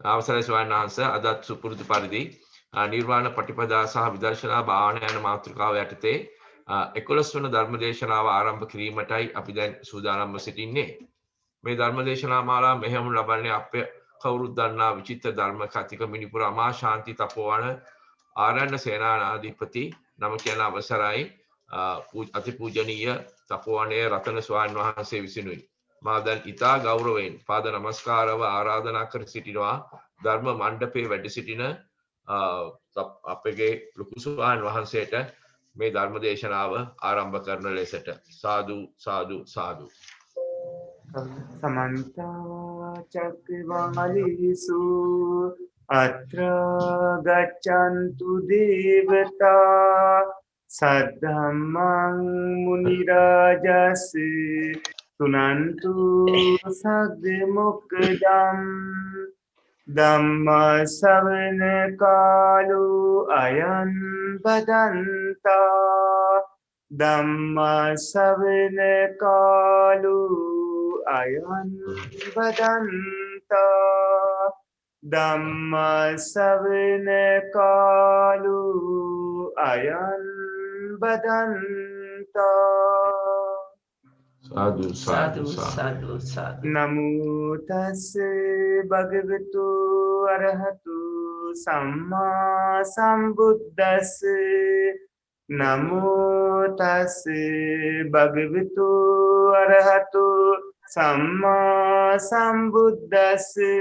අවසරයි ස්වාමීන් වහන්සේ අදත් සුපුරුදු පරිදි නිර්වාණ පටිපදා සහ විදර්ශනා භාවනා යන මාතෘකාව යටතේ 11 වන ධර්මදේශනාව ආරම්භ කිරීමටයි අපි දැන් සූදානම්ව සිටින්නේ. මේ ධර්මදේශනා මාලාව මෙහෙයුම් ලබන්නේ අපේ කවුරුත් දන්නා විචිත්‍ර ධර්ම කතික මිනිපුර අමා ශාන්ති තපෝවන ආරණ්‍ය සේනානාධිපති නම කියන අවසරයි අතිපූජනීය තපෝවනයේ රතන ස්වාමීන් වහන්සේ විසිනුයි. මා දැන් ඉතා ගෞරවයෙන් පාද නමස්කාරව ආරාධනා කර සිටිනවා ධර්ම මණ්ඩපයේ වැඩ සිටින අපගේ ලොකු ස්වාමීන් වහන්සේට මේ ධර්ම දේශනාව ආරම්භ කරන ලෙසට සාදු සාදු සාදු. समन्त चक्रवालेषु अत्र गच्छन्तु देवता सद्धम्मं मुनिराजस्य सुनन्तु सद्मुक्तम् धम्म श्रवण कालो अयं बदन्ता धम्म श्रवण कालो अयं बदन्ता धम्म श्रवण कालो अयं बदन्ता साधु साधु साधु साधु नमो तस्से भगवतो अरहतो सम्मा सम्बुद्दस्से नमो तस्से भगवतो अरहतो सम्मा सम्बुद्दस्से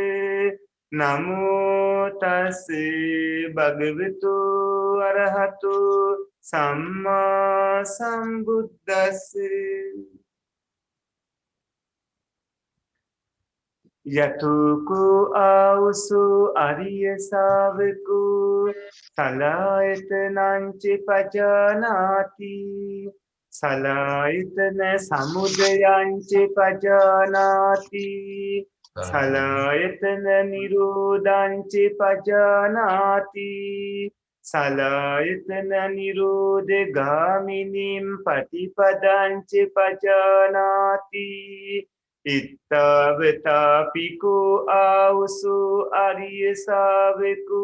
नमो तस्से भगवतो अरहतो सम्मा सम्बुद्दस्से यतुको आउसु आर्य सावको सलायतनंच पजानाति सलायतन समुदयंच पजानाति सलायतन निरोधंच पजानाति सलायतन निरोध गामिनीं पटिपदंच पजानाति इत्तावतापिको आउसु आर्य सावको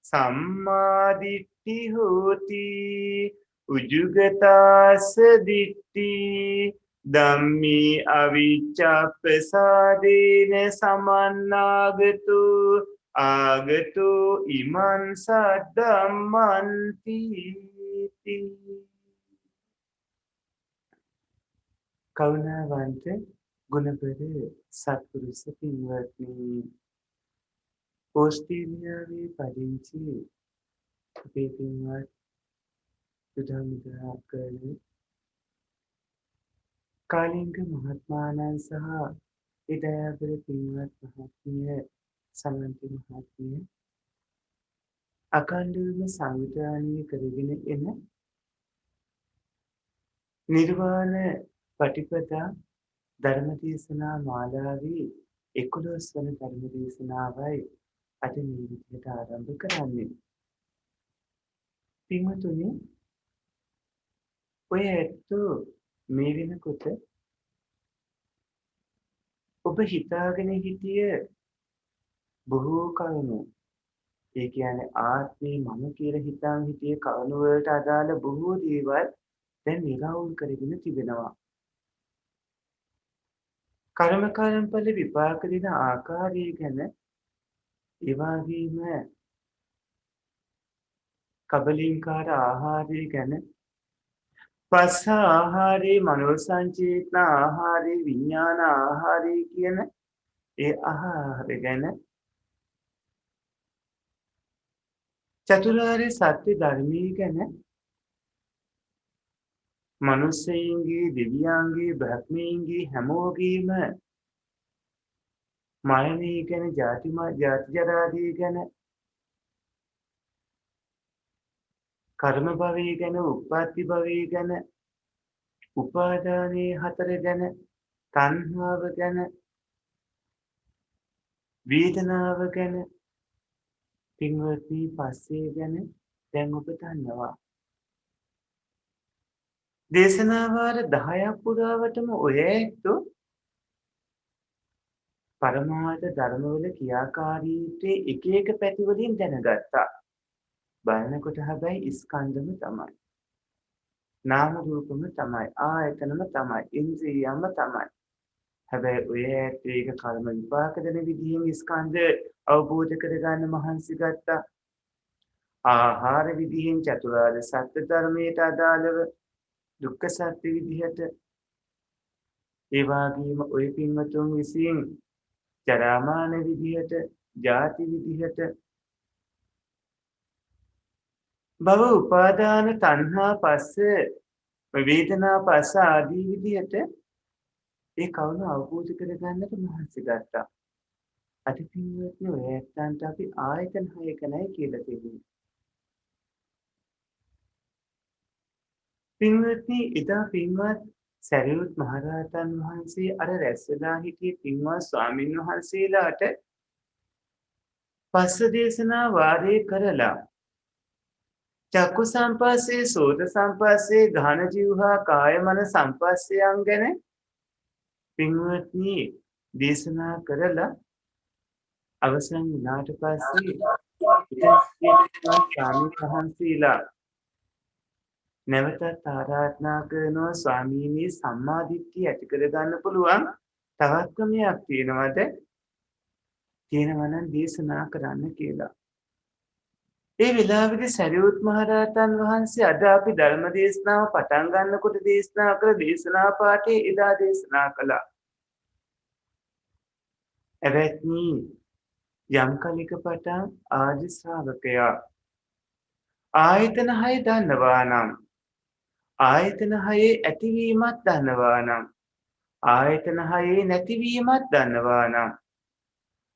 सम्मादिट्ठि होति उजुगतास दिट्ठि धम्मी अविच्ඡाप्पसादेन समन्नागतो आगतो इमं सद्धम्मन्ति करुणावंत ගුණබර සත්පුරුෂ පින්වත්නි ඕස්ට්‍රේලියාවේ පදිංචි අපේ පින්වත් සුදාමිදා කරන කාලිංග මහත්මයාණන් සහ ඉදයාබර පින්වත් මහත්මිය සමන්ති මහත්මිය අඛණ්ඩවම සංවිධානය කරගෙන එන නිර්වාණ පටිපදා ධර්මදේශනා මාලාවේ 11 වන ධර්මදේශනාවයි අද මේ විදිහට ආරම්භ කරන්නේ. පින්වතුනි ඔය ඇත්තෝ මේ වෙනකොට ඔබ හිතාගෙන හිටිය බොහෝ කරුණු ඒ කියන්නේ ආත්මේ මම කියලා හිතාන් හිටිය කරුණු වලට අදාළ බොහෝ දේවල් දැන් නිරවුල් කරගෙන තිබෙනවා. කර්ම කර්මඵල විපාක දෙන ආකාරය ගැන ඒ වගේම කබලින්කාර ආහාරය ගැන පස්ස ආහාරේ මනෝ සංචේතන ආහාරේ විඥාන ආහාරේ කියන ඒ ආහාර ගැන චතුරාර්ය සත්‍ය ධර්මයේ ගැන මනුස්සයන්ගේ දෙවියන්ගේ බ්‍රහ්මයන්ගේ හැමෝගේම මරණය ගැන ජාති ජරාදී ගැන කර්ම භවය ගැන උප්පත්ති භවය ගැන උපාදානයේ හතර ගැන තණ්හාව ගැන වේදනාව ගැන පින්වත්නි පස්සේ ගැන දැන් ඔබ දන්නවා. දේශනාවාර 10ක් පුරාවටම ඔය ඇත්තෝ පරමාර්ථ ධර්මවල ක්‍රියාකාරීත්වයේ එක එක පැති වලින් දැනගත්තා. බලනකොට හැබැයි ස්කන්ධම තමයි. නාම රූපම තමයි. ආයතනම තමයි. ඉන්ද්‍රියයම තමයි. හැබැයි ඔය ඇත්ත ඒක කර්ම විපාක දෙන විදිහෙන් ස්කන්ධ අවබෝධ කරගන්න මහන්සි ගත්තා. ආහාර විදිහෙන් චතුරාර්ය සත්‍ය ධර්මයට අදාළව දුක්ඛ සත්‍ය විදිහට ඒ වගේම ඔය පින්වතුන් විසින් ජරාමාන විදිහට ජාති විදිහට භව උපාදාන තණ්හා පස්ස වේදනා පස්ස ආදී විදිහට ඒ කවුරු අවබෝධ කරගන්නට මහන්සි ගත්තා. අද පින්වත්නි ඔය ඇත්තන්ට අපි ආයතන 6 කණයි කියලා තියෙනවා. පින්වත්නි එදා පින්වත් සරියුත් මහරහතන් වහන්සේ අර රැස් වෙලා හිටිය පින්වත් ස්වාමින් වහන්සේලාට පස්ස දේශනා වාරේ කරලා චක්කු සම්පස්සේ සෝත සම්පස්සේ ගාන ජීවහා කාය මන සම්පස්සයන් ගැන පින්වත්නි දේශනා කරලා අවසන් වුණාට පස්සේ ස්වාමීන් වහන්සේලා නැවතත් ආරාධනා කරනවා ස්වාමීනි සම්මා දිට්ඨිය ඇති කරගන්න පුළුවන් තවත් ක්‍රමයක් තියෙනවද? තියෙනවා නම් දේශනා කරන්න කියලා. ඒ වෙලාවේදී සරියුත් මහරහතන් වහන්සේ අද අපි ධර්ම දේශනාව පටන් ගන්නකොට දේශනා කළ දේශනා පාඨයේ එදා දේශනා කළා. එවත්නි යම් කලික පටන් ආදි ශ්‍රාවකයා ආයතන 6 දන්නවා නම් ආයතන 6 ඇතිවීමත් දන්නවා නම් ආයතන 6 නැතිවීමත් දන්නවා නම්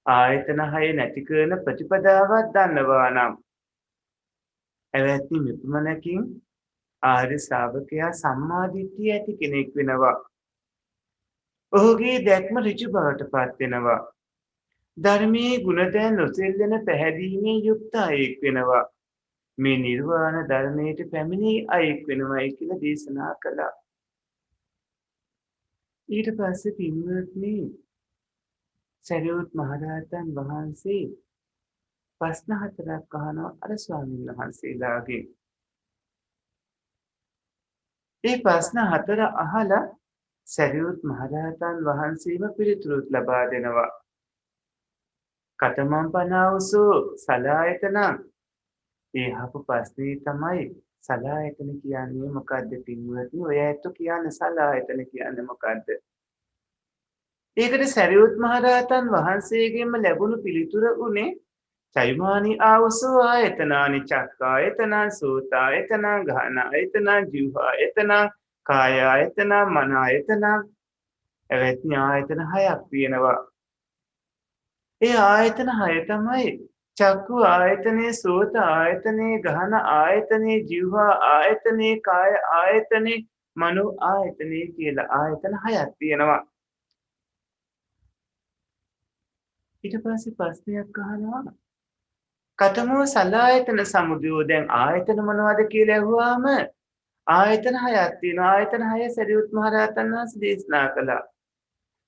ආයතන 6 නැති කරන ප්‍රතිපදාවක් දන්නවා නම් එවැනි මෙපමණකින් ආර්ය ශ්‍රාවකයා සම්මා දිට්ඨිය ඇති කෙනෙක් වෙනවා. ඔහුගේ දැක්ම ඍජු බවට පත් වෙනවා. ධර්මයේ ගුණයන් නොසෙල්ලෙන පැහැදීමේ යුක්ත අයෙක් වෙනවා. මේ නිර්වාණ ධර්මයට පැමිණි අයෙක් වෙනවයි කියලා දේශනා කළා. ඊට පස්සේ පින්වත්නි සරියුත් මහරහතන් වහන්සේ ප්‍රශ්න 4ක් අහනවා අර ස්වාමීන් වහන්සේලාගෙන්. ඒ ප්‍රශ්න 4 අහලා සරියුත් මහරහතන් වහන්සේම පිළිතුරු ලබා දෙනවා. කතමං පනාවසෝ සලායතන ඒ අහපු ප්‍රශ්නේ තමයි සලායතන කියන්නේ මොකද්ද පින්වත්නි? ඔය ඇත්ත කියන්නේ සලායතන කියන්නේ මොකද්ද? ඒකට සරියුත් මහරහතන් වහන්සේගෙන්ම ලැබුණු පිළිතුර උනේ චෛමානි ආවසෝ ආයතනානි චක්කායතන සෝතායතන ගානායතන ජීවආයතන කායායතන මනායතන එවැනි ආයතන 6ක් තියෙනවා. ඒ ආයතන 6 තමයි චක්කු ආයතනේ සෝත ආයතනේ ගහන ආයතනේ ජීවහා ආයතනේ කාය ආයතනේ මනෝ ආයතනේ කියලා ආයතන 6ක් තියෙනවා. ඊට පස්සේ ප්‍රශ්නයක් අහනවා කතමෝ සලායතන සමුදයෝ දැන් ආයතන මොනවද කියලා අහුවාම ආයතන 6ක් තියෙනවා. ආයතන 6 සරියුත් මහරහතන් වහන්සේ දේශනා කළා.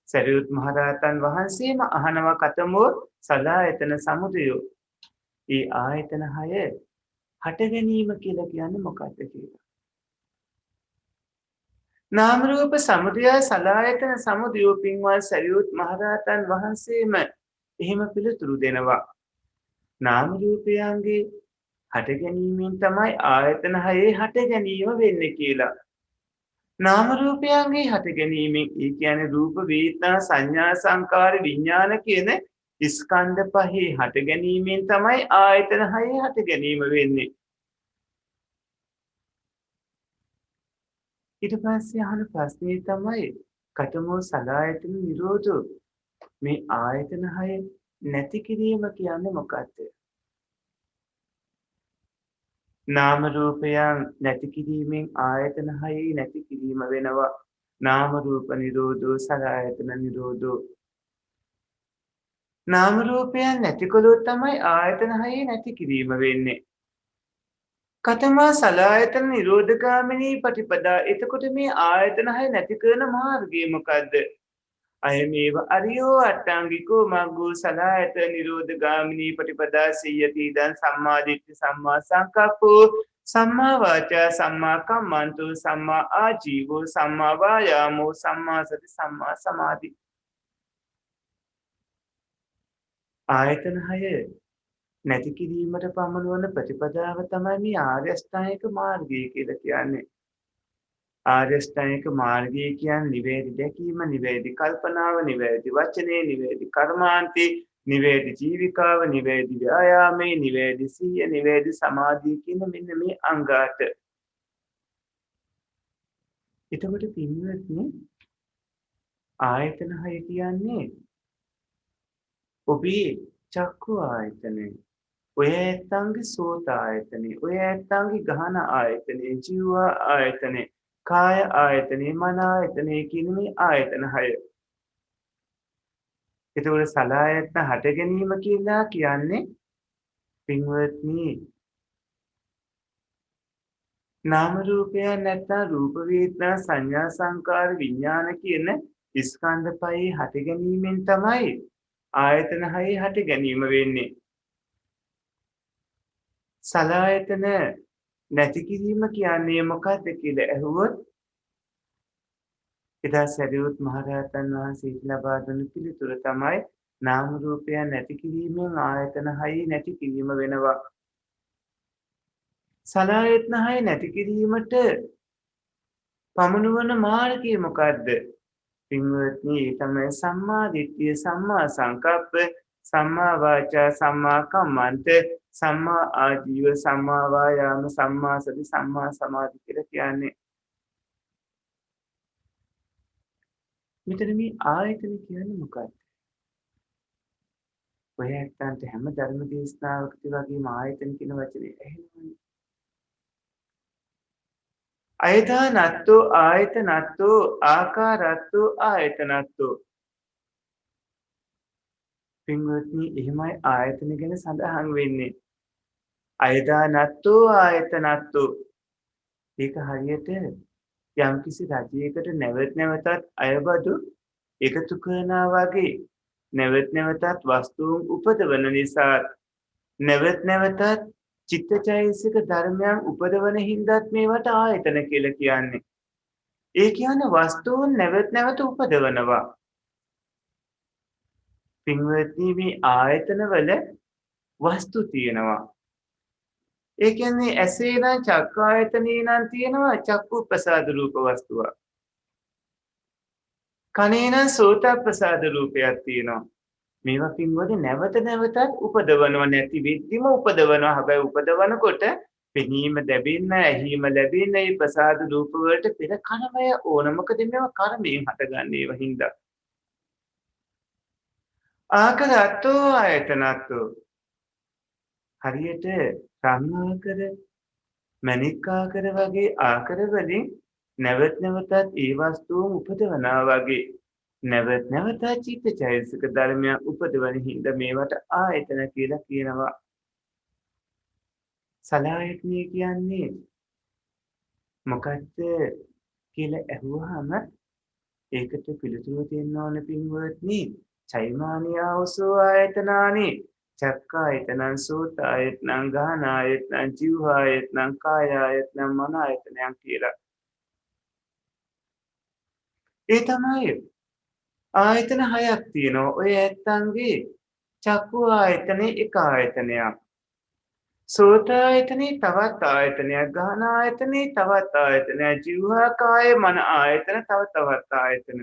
සරියුත් මහරහතන් වහන්සේම අහනවා කතමෝ සලායතන සමුදයෝ ඒ ආයතන 6 හට ගැනීම කියලා කියන්නේ මොකක්ද කියලා. නාම රූප සමුදය සලායතන සමුදයෝ පින්වත් සරියුත් මහරහතන් වහන්සේම එහෙම පිළිතුරු දෙනවා. නාම රූපයන්ගේ හට ගැනීමෙන් තමයි ආයතන 6 හට ගැනීම වෙන්නේ කියලා. නාම රූපයන්ගේ හට ගැනීමෙන් ඒ කියන්නේ රූප වේදනා සංඥා සංකාර විඥාන කියන ස්කන්ධ පහේ හට ගැනීමෙන් තමයි ආයතන 6 හට ගැනීම වෙන්නේ. ඊට පස්සේ අහන ප්‍රශ්නේ තමයි කතමෝ සලායතන නිරෝධෝ මේ ආයතන 6 නැති කිරීම කියන්නේ මොකක්ද? නාම රූපයන් නැති කිරීමෙන් ආයතන 6 නැති කිරීම වෙනවා. නාම රූප නිරෝධෝ සලායතන නිරෝධෝ. නාම රූපයන් නැති කළොත් තමයි ආයතන 6 නැති කිරීම වෙන්නේ. කතමා සලායතන නිරෝධගාමිනී ප්‍රතිපදා. එතකොට මේ ආයතන 6 නැති කරන මාර්ගය මොකද්ද? අයමේව අරියෝ අට්ටාංගිකෝ මග්ගෝ සලායතන නිරෝධ ගාමිනී පටිපදා සියති දන් සම්මා දිට්ඨි සම්මා සංකප්පෝ සම්මා වාචා සම්මා කම්මන්තෝ සම්මා ආජීවෝ සම්මා වායාමෝ සම්මා සති සම්මා සමාධි. ආයතන 6 නැති කිරීමට පමණවන ප්‍රතිපදාව තමයි මේ ආර්ය අෂ්ටාංගික මාර්ගය කියලා කියන්නේ. ආර්ය අෂ්ටාංගික මාර්ගය කියන්නේ නිවැරදි දැකීම, නිවැරදි කල්පනාව, නිවැරදි වචනේ, නිවැරදි කර්මාන්තේ, නිවැරදි ජීවිකාව, නිවැරදි ව්‍යායාමේ, නිවැරදි සිහිය, නිවැරදි සමාධිය කියන මෙන්න මේ අංගාට. එතකොට පින්වත්නි ආයතන 6 කියන්නේ ඔබේ චක්කු ආයතනේ, ඔය ඇත්තන්ගේ සෝත ආයතනේ, ඔය ඇත්තන්ගේ ගහන ආයතනේ, ජීව ආයතනේ, කාය ආයතනේ, මන ආයතනේ කියන මේ ආයතන 6. එතකොට සලආයතන හට ගැනීම කියලා කියන්නේ පින්වත්නි නාම රූපය නැත්නම් රූප වේදනා සංඥා සංකාර විඥාන කියන ස්කන්ධ පහේ හට ගැනීමෙන් තමයි ආයතන 6 හට ගැනීම වෙන්නේ. සලආයතන නැති කිරීම කියන්නේ මොකක්ද කියලා ඇහුවොත් එදා සරියුත් මහරහතන් වහන්සේ ලබා දුන්න පිළිතුර තමයි නාම රූපය නැති කිරීමෙන් ආයතන 6 නැති කිරීම වෙනවා. සලආයතන 6 නැති කිරීමට පමණවන මාර්ගය මොකද්ද? පින්වත්නි ඒ තමයි සම්මා දිට්ඨිය, සම්මා සංකප්ප, සම්මා වාචා, සම්මා කම්මන්ත, සම්මා ආජීව, සම්මා වායාම, සම්මා සති, සම්මා සමාධි කියලා කියන්නේ. මෙතන මේ ආයතන කියන්නේ මොකක්ද? ඔය ඇත්තන්ට හැම ධර්ම දේශනාවකදී වගේම ආයතන කියන වචනේ ඇහෙනවනේ. අයථානත්තෝ ආයතනත්තෝ ආකාරත්තෝ ආයතනත්තෝ. පින්වත්නි එහෙමයි ආයතන ගැන සඳහන් වෙන්නේ. අයථානත්තෝ ආයතනත්තෝ. ඒක හරියට යම්කිසි රජයකට නැවත නැවතත් අයබදු එකතු කරනවා වගේ නැවත නැවතත් වස්තුන් උපදවන නිසා නැවත නැවතත් චිත්තචෛතසික ධර්මයන් උපදවන හින්දාත් මේවට ආයතන කියලා කියන්නේ. ඒ කියන්නේ වස්තුන් නැවත නැවත උපදවනවා. පින්වත්නි මේ ආයතන වල වස්තු තියෙනවා. ඒ කියන්නේ ඇසේ නම් චක්ක ආයතනේ නම් තියෙනවා චක්කු ප්‍රසාද රූප වස්තුවක්. කනේ නම් සෝත ප්‍රසාද රූපයක් තියෙනවා. මේවා පින්වත්නි නැවත නැවතත් උපදවනව නැති වෙද්දිම උපදවනවා. හැබැයි උපදවනකොට පෙනීම ලැබෙන්න, ඇහිීම ලැබෙන්න මේ ප්‍රසාද රූප වලට පෙර කර්මය ඕන. මොකද මේවා කර්මයෙන් හටගන්නේ ඒවා හින්දා. ආකාරත්තෝ ආයතනත්තෝ. හරියට රංආකර, මණික් ආකර වගේ ආකර වලින් නැවත නැවතත් ඒ වස්තුන් උපදවනවා වගේ නැවත නැවතත් චිත්තචෛතසික ධර්මයන් උපදවන හින්දා මේවට ආයතන කියලා කියනවා. සලආයතනය කියන්නේ මොකක්ද කියලා ඇහුවාම ඒකට පිළිතුරු දෙන්න ඕන පින්වත්නි. චෛමානියාවසෝ ආයතනානි චක්කායතනං සෝතායතනං ගානායතනං ජීවහායතනං කායායතනං මනායතනං කියලා. ඒ තමයි ආයතන 6ක් තියෙනවා. ඔය ඇත්තන්ගේ චක්කු ආයතනේ එක ආයතනයක්. සෝත ආයතනේ තවත් ආයතනයක්. ගාන ආයතනේ තවත් ආයතනයක්. ජීවහා කාය මන ආයතන තවත් ආයතන.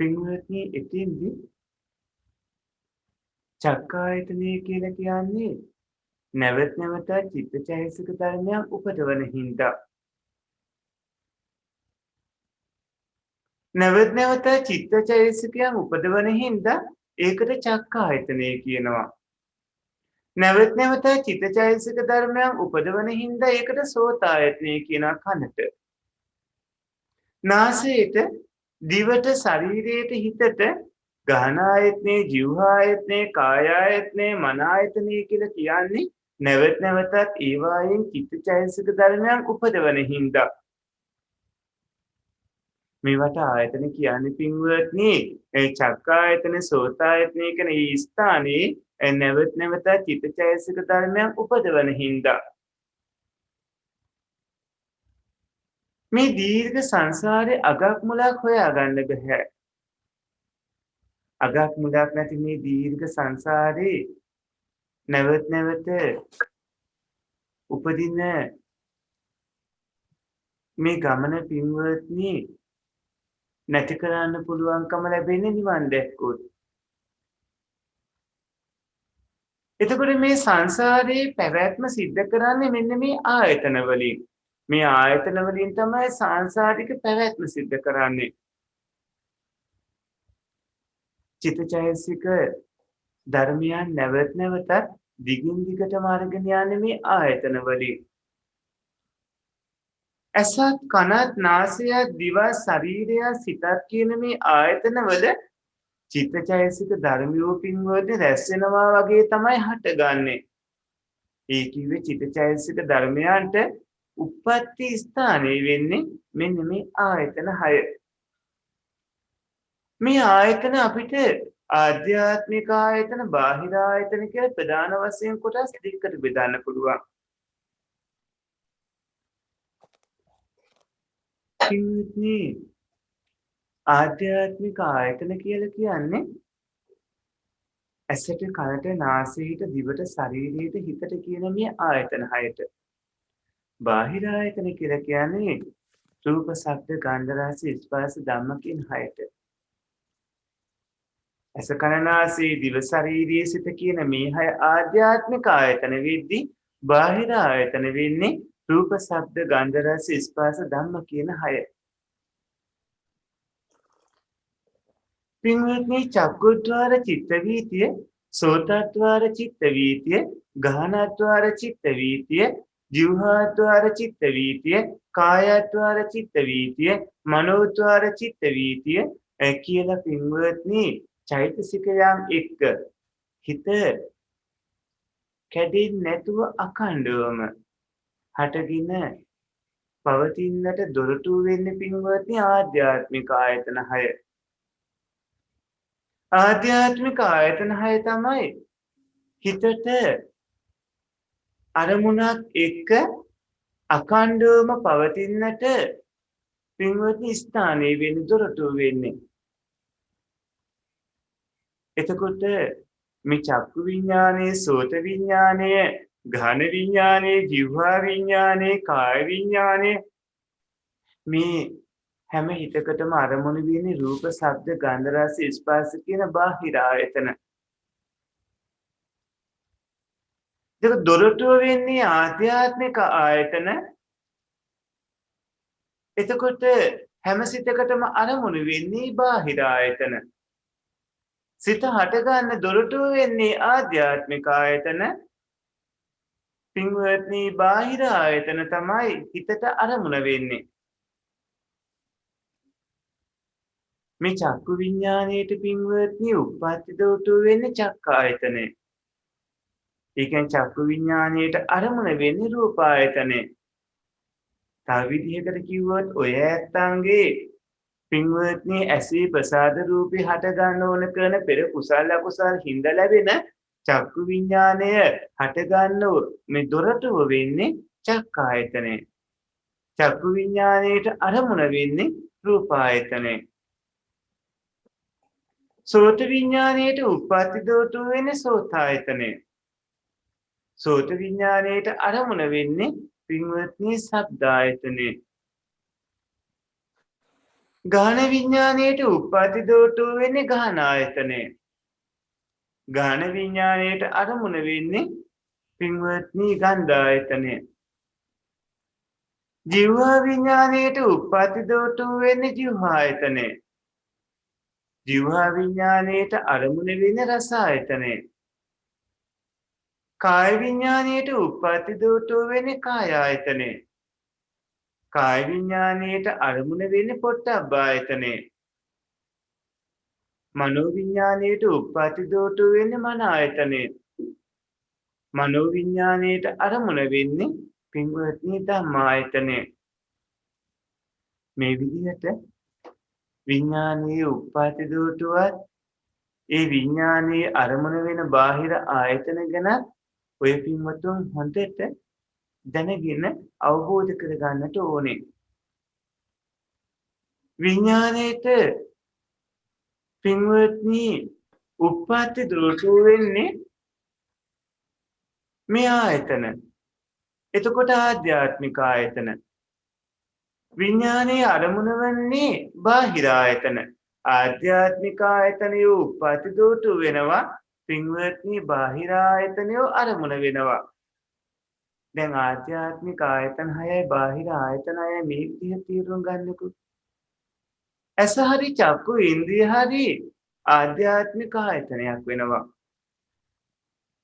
පින්වත්නි එතින්දි චක්කායතනය කියලා කියන්නේ නැවත නැවතත් චිත්තචෛතසික ධර්මයන් උපදවන හින්දා. නැවත නැවතත් චිත්තචෛතසිකයන් උපදවන හින්දා ඒකට චක්කායතනය කියනවා. නැවත නැවතත් චිත්තචෛතසික ධර්මයන් උපදවන හින්දා ඒකට සෝතායතනය කියනවා කනට. නාසයට, දිවට, ශරීරයට, හිතට ගානායතනේ, ජීවහායතනේ, කායායතනේ, මනායතනේ කියලා කියන්නේ නැවත නැවතත් ඒවායින් චිත්තචෛතසික ධර්මයන් උපදවන හින්දා. මේවට ආයතන කියන්නේ පින්වත්නි චක්කායතන සෝතායතන කියන මේ ස්ථානයේ නැවත නැවත චිත්තචෛතසික ධර්මයන් උපදවන හින්දා මේ දීර්ඝ සංසාරේ අගක් මුලක් හොයාගන්න බෑ. අගක් මුලක් නැති මේ දීර්ඝ සංසාරේ නැවත නැවත උපදින මේ ගමන පින්වත්නි නැති කරන්න පුළුවන්කම ලැබෙන්නේ නිවන් දැක්කොත්. එතකොට මේ සංසාරේ පැවැත්ම සිද්ධ කරන්නේ මෙන්න මේ ආයතන වලින්. මේ ආයතන වලින් තමයි සංසාරික පැවැත්ම සිද්ධ කරන්නේ. චිත්තචෛතසික ධර්මයන් නැවත නැවතත් දිගින් දිගටම අරගෙන යන්නේ මේ ආයතන වලින්. ඇසත් කනත් නාසයත් දිවත් ශරීරයත් සිතත් කියන මේ ආයතන වල චිත්තචෛතසික ධර්මියෝ පින්වත්නි රැස් වෙනවා වගේ තමයි හටගන්නේ. ඒ කිව්වේ චිත්තචෛතසික ධර්මයන්ට උප්පත්ති ස්ථානයේ වෙන්නේ මෙන්න මේ ආයතන 6. මේ ආයතන අපිට ආධ්‍යාත්මික ආයතන බාහිර ආයතන කියලා ප්‍රධාන වශයෙන් කොටස් දෙකකට බෙදන්න පුළුවන්. පින්වත්නි ආධ්‍යාත්මික ආයතන කියලා කියන්නේ ඇසට කනට නාසයට දිවට ශරීරයට හිතට කියන මේ ආයතන 6ට. බාහිර ආයතන කියලා කියන්නේ රූප ශබ්ද ගන්ධ රස ස්පර්ශ ධම්ම කියන 6ට. ඇස කන නාසය දිව ශරීරයේ සිට කියන මේ 6 ආධ්‍යාත්මික ආයතන වෙද්දී බාහිර ආයතන වෙන්නේ රූප ශබ්ද ගන්ධ රස ස්පර්ශ ධම්ම කියන 6. පින්වත්නි චක්කුද්්වාර චිත්ත වීතිය සෝතද්්වාර චිත්ත වීතිය ගාහනද්්වාර චිත්ත වීතිය ජීවහද්්වාර චිත්ත වීතිය කායද්්වාර චිත්ත වීතිය මනෝද්්වාර චිත්ත වීතිය කියලා පින්වත්නි චෛතසිකයන් එක්ක හිත කැඩෙන්නේ නැතුව අඛණ්ඩවම හටගෙන පවතින්නට දොරටු වෙන්නේ පින්වත්නි ආධ්‍යාත්මික ආයතන 6. ආධ්‍යාත්මික ආයතන 6 තමයි හිතට අරමුණක් එක්ක අඛණ්ඩවම පවතින්නට පින්වත්නි ස්ථානයේ වෙන දොරටු වෙන්නේ. එතකොට මේ චක්කු විඥානයේ සෝත විඥානයේ ඝන විඥානයේ જીවහා විඥානයේ කාය විඥානයේ මේ හැම හිතකටම අරමුණු වෙන්නේ රූප ශබ්ද ගන්ධ රස ස්පර්ශ කියන බාහිර ආයතන. ඒක දොරටුව වෙන්නේ ආධ්‍යාත්මික ආයතන. එතකොට හැම සිතකටම අරමුණු වෙන්නේ බාහිර ආයතන. සිත හටගන්න දොරටුව වෙන්නේ ආධ්‍යාත්මික ආයතන. පින්වත්නි බාහිර ආයතන තමයි හිතට අරමුණ වෙන්නේ. මේ චක්කු විඥාණයට පින්වත්නි උප්පත්ති දොරටුව වෙන්නේ චක්ක ආයතනේ. ඒ කියන්නේ චක්කු විඥාණයට අරමුණ වෙන්නේ රූප ආයතනේ. තව විදිහකට කිව්වොත් ඔය ඇත්තන්ගේ පින්වත්නි ඇසේ ප්‍රසාද රූපේ හට ගන්න ඕන කරන පෙර කුසල අකුසල හිඳ ලැබෙන චක්කු විඥාණය හට ගන්න මේ දොරටුව වෙන්නේ චක්ක ආයතනේ. චක්කු විඥාණයට අරමුණ වෙන්නේ රූප ආයතනේ. සෝත විඥාණයට උප්පත්ති දොරටුව වෙන්නේ සෝත ආයතනේ. සෝත විඥාණයට අරමුණ වෙන්නේ පින්වත්නි ශබ්ද ආයතනේ. ගාහන විඥාණයට උප්පත්ති දොරටුව වෙන්නේ ගාහන ආයතනේ. ගාහන විඥාණයට අරමුණ වෙන්නේ පින්වත්නි ගන්ධ ආයතනේ. જીවහා විඥාණයට උප්පත්ති දොරටුව වෙන්නේ જીවහා ආයතනේ. જીවහා විඥාණයට අරමුණ වෙන්නේ රස ආයතනේ. කාය විඥාණයට උප්පත්ති දොරටුව වෙන්නේ කාය ආයතනේ. කාය විඥාණයට අරමුණ වෙන්නේ පොට්ටබ්බ ආයතනේ. මනෝ විඥාණයට උප්පත්ති දොරටුව වෙන්නේ මන ආයතනේ. මනෝ විඥාණයට අරමුණ වෙන්නේ පින්වත්නි ධම්ම ආයතනේ. මේ විදිහට විඥානයේ උප්පාති දෝටුවත් ඒ විඥානයේ අරමුණ වෙන බාහිර ආයතන ගැන ඔය පින්වතුන් හොඳට දැනගෙන අවබෝධ කරගන්නට ඕනේ. විඥාණයට පින්වත්නි උප්පාති දෝටු වෙන්නේ මේ ආයතන. එතකොට ආධ්‍යාත්මික ආයතන. විඥානයේ අරමුණ වන්නේ බාහිර ආයතන. ආධ්‍යාත්මික ආයතනය උප්පාති දෝටු වෙනවා. පින්වත්නි බාහිර ආයතනය අරමුණ වෙනවා. දැන් ආධ්‍යාත්මික ආයතන 6යි බාහිර ආයතන 6යි මේ විදිහට තීරුම් ගන්නකො. ඇස හරි චක්කු ඉන්ද්‍රිය හරි ආධ්‍යාත්මික ආයතනයක් වෙනවා.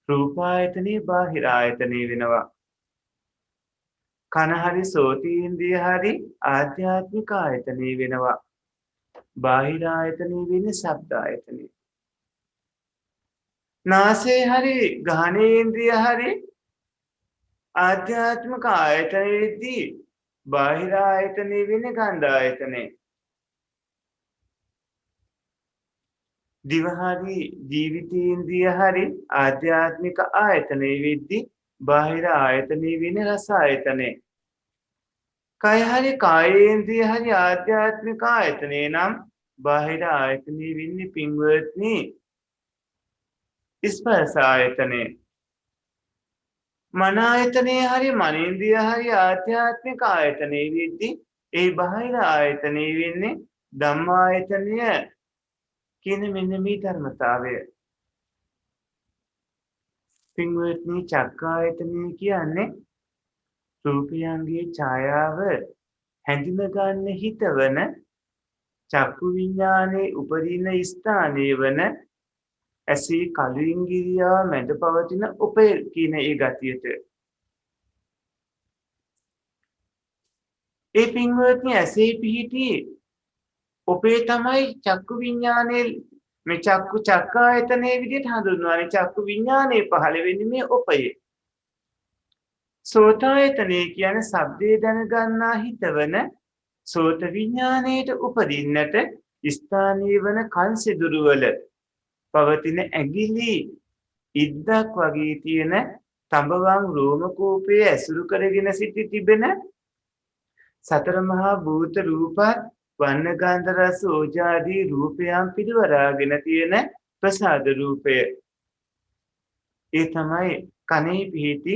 රූප ආයතනේ බාහිර ආයතනේ වෙනවා. කන හරි සෝතීන්ද්‍රිය හරි ආධ්‍යාත්මික ආයතනේ වෙනවා. බාහිර ආයතනේ වෙන්නේ ශබ්ද ආයතනේ. නාසය හරි ගාහනේන්ද්‍රිය හරි ආධ්‍යාත්මික ආයතනයේදී බාහිර ආයතනේ වෙන්නේ ගන්ධ ආයතනේ. දිව හරි ජීවිතේන්ද්‍රිය හරි ආධ්‍යාත්මික ආයතනේ වෙද්දී බාහිර ආයතනේ වෙන්නේ රස ආයතනේ. කය හරි කායේන්ද්‍රිය හරි ආධ්‍යාත්මික ආයතනේ නම් බාහිර ආයතනේ වෙන්නේ පින්වත්නි ස්පර්ශ ආයතනේ. මන ආයතනේ හරි මනේන්ද්‍රිය හරි ආධ්‍යාත්මික ආයතනේ වෙද්දී ඒ බාහිර ආයතනේ වෙන්නේ ධම්මායතනය කියන මෙන්න මේ ධර්මතාවය. පින්වත්නි චක්කායතනය කියන්නේ රූපයන්ගේ ඡායාව හැඳින ගන්න හිතවන චක්කු විඥානයේ උපදින ස්ථානයේ වන ඇසේ කළු ඉංගිරියාව මැද පවතින උපය කියන ඒ ගතියට. ඒ පින්වත්නි ඇසේ පිහිටි උපේ තමයි චක්කු විඥානයේ මේ චක්කායතනයේ විදිහට හඳුන්වන්නේ. චක්කු විඥානයේ පහළ වෙන්නේ මේ උපයේ. සෝතායතනය කියන්නේ ශබ්දේ දැනගන්නා හිතවන සෝත විඥාණයට උපදින්නට ස්ථානීය වන කන් සිදුරු වල පවතින ඇඟිලි ඉද්දක් වගේ තියෙන තඹවන් රෝම කූපයේ ඇසුරු කරගෙන සිටි තිබෙන සතර මහා භූත රූපත් වර්ණ ගන්ධ රස ඕජාදී රූපයන් පිළිවරාගෙන තියෙන ප්‍රසාද රූපය. ඒ තමයි කනේ පිහිටි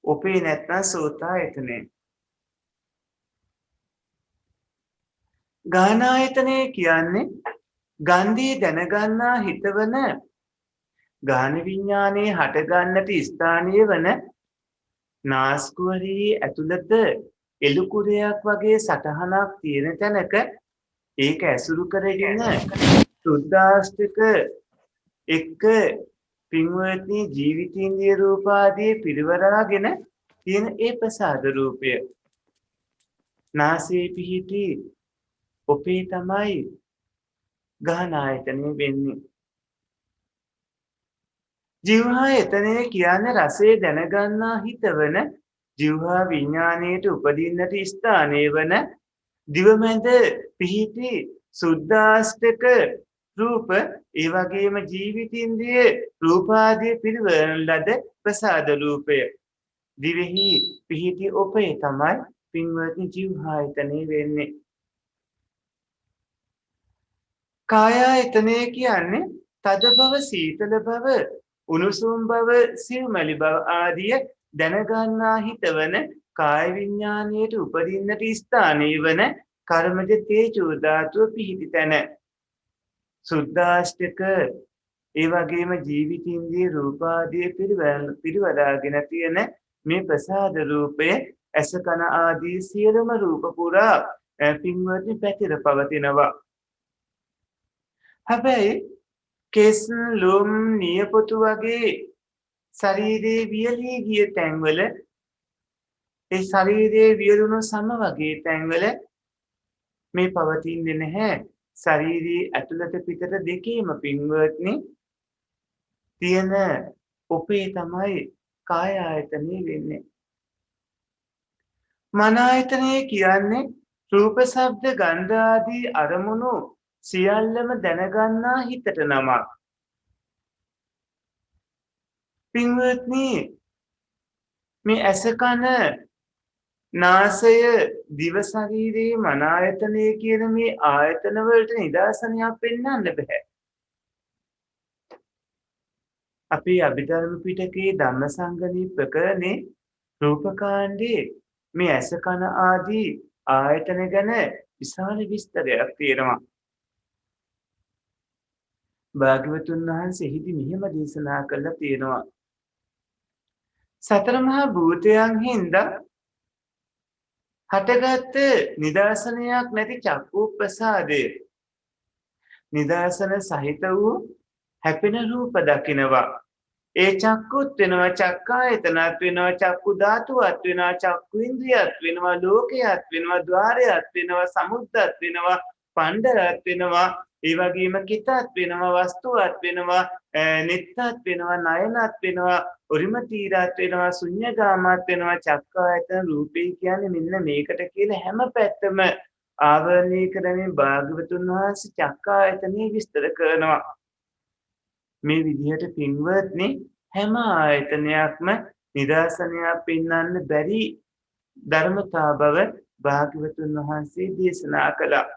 උපේ නැත්නම් සෝතායතනය. ගානායතනය කියන්නේ ගන්ධය දැනගන්නා හිතවන ගාන විඥානයේ හටගන්නට ස්ථානීය වන නාස්කුවරේ ඇතුළත එළුකුරයක් වගේ සටහනක් තියෙන තැනක ඒක ඇසුරු කරගෙන සුද්දාෂ්ටක එක්ක පින්වත්නි ජීවිතේන්ද්‍රිය රූප ආදී පිරිවරාගෙන තියෙන ඒ ප්‍රසාද රූපය. නාසයේ පිහිටි ඔපේ තමයි ගහන ආයතනය වෙන්නේ. ජීවායතනය කියන්නේ රසය දැනගන්නා හිතවන ජීවා විඥාණයට උපදින්නට ස්ථානයේ වන දිවමැද පිහිටි සුද්දාෂ්ටක රූප ඒ වගේම ජීවිතින්ද්‍රිය රූප ආදී පිළිවෙල ලද ප්‍රසාද රූපය. දිවෙහි පිහිටි ඔපේ තමයි පින්වත්නි ජීවායතනය වෙන්නේ. කායායතනය කියන්නේ තද බව, සීතල බව, උණුසුම් බව, සිව්මැලි බව ආදිය දැනගන්නා හිතවන කාය විඥාණයට උපදින්නට ස්ථානීය වන කර්මජ තේජෝ ධාතුව පිහිටි තැන. සුද්දාෂ්ටක ඒ වගේම ජීවිතින්ද්‍රිය රූප ආදී පිරිවරාගෙන තියෙන මේ ප්‍රසාද රූපය ඇස කන ආදී සියලුම රූප පුරා පින්වත්නි පැතිර පවතිනවා. හැබැයි කෙස් ලොම් නියපොතු වගේ ශරීරයේ වියලී ගිය තැන්වල ඒ ශරීරයේ වියලුණු සම වගේ තැන්වල මේ පවතින්නේ නැහැ. ශරීරයේ ඇතුළත පිටත දෙකේම පින්වත්නි තියෙන ඔපේ තමයි කාය ආයතනය වෙන්නේ. මන ආයතනය කියන්නේ රූප ශබ්ද ගන්ධ ආදී අරමුණු සියල්ලම දැනගන්නා හිතට නමක්. පින්වත්නි මේ ඇස කන නාසය දිව ශරීරයේ මන ආයතනය කියන මේ ආයතන වලට නිදර්ශනයක් පෙන්වන්න බෑ. අපි අභිධර්ම පිටකයේ ධම්මසංගණී ප්‍රකරණේ රූපකාණ්ඩේ මේ ඇස කන ආදී ආයතන ගැන විශාල විස්තරයක් තියෙනවා. භාග්‍යවතුන් වහන්සේ එහිදී මෙහෙම දේශනා කළා තියෙනවා. සතර මහා භූතයන් හින්දා හටගත් නිදර්ශනයක් නැති චක්කු ප්‍රසාදය නිදර්ශන සහිත වූ හැපෙන රූප දකිනවා. ඒ චක්කුත් වෙනවා චක්කායතනත් වෙනවා චක්කු ධාතුවත් වෙනවා චක්කු ඉන්ද්‍රියත් වෙනවා ලෝකයක් වෙනවා ద్వාරයක් වෙනවා සමුද්දත් වෙනවා පණ්ඩරත් වෙනවා ඒ වගේම කිතත් වෙනවා වස්තුවත් වෙනවා නිත්තත් වෙනවා නයනත් වෙනවා උරිම තීරත් වෙනවා ශුන්‍යගාමත් වෙනවා චක්කායතන රූපේ කියන්නේ මෙන්න මේකට කියලා හැම පැත්තම ආවරණය කරමින් භාග්‍යවතුන් වහන්සේ චක්කායතනෙ විස්තර කරනවා. මේ විදිහට පින්වත්නි හැම ආයතනයක්ම නිදර්ශනයක් පෙන්වන්න බැරි ධර්මතා බව භාග්‍යවතුන් වහන්සේ දේශනා කළා.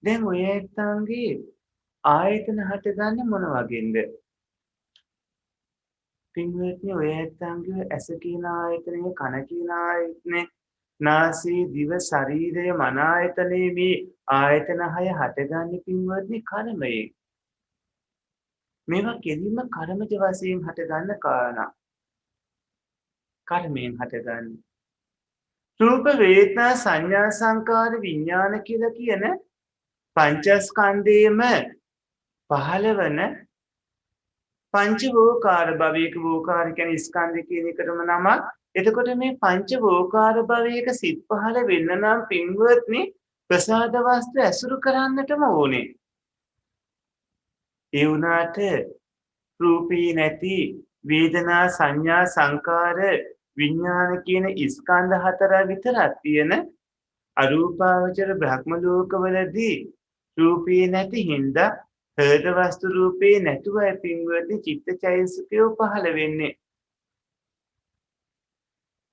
දැන් ඔය ඇත්තන්ගේ ආයතන හටගන්නේ මොන වගේන්ද? පින්වත්නි ඔය ඇත්තන්ගේ ඇස කියන ආයතනය, කන කියන ආයතනය, නාසය, දිව, ශරීරය, මන ආයතනයේ මේ ආයතන 6 හටගන්නේ පින්වත්නි කර්මයෙන්. මේවා කෙලින්ම කර්මජ වශයෙන් හටගන්න කාරණා. කර්මයෙන් හටගන්නේ. රූප වේදනා සංඥා සංකාර විඥාන කියලා කියන පංචස්කන්ධයේම පහළවන පංච වෝකාර භවයක වෝකාර කියන්නේ ස්කන්ධ කියන එකටම නමක්. එතකොට මේ පංච වෝකාර භවයක සිත් පහළ වෙන්න නම් පින්වත්නි ප්‍රසාද වස්තු ඇසුරු කරන්නටම ඕනේ. ඒ වුණාට රූපී නැති වේදනා සංඥා සංකාර විඥාන කියන ස්කන්ධ හතර විතරක් තියෙන අරූපාවචර බ්‍රහ්ම ලෝකවලදී රූපී නැති හින්දා හෘද වස්තු රූපේ නැතුව පින්වත්නි චිත්තචෛතසිකය පහළ වෙන්නේ.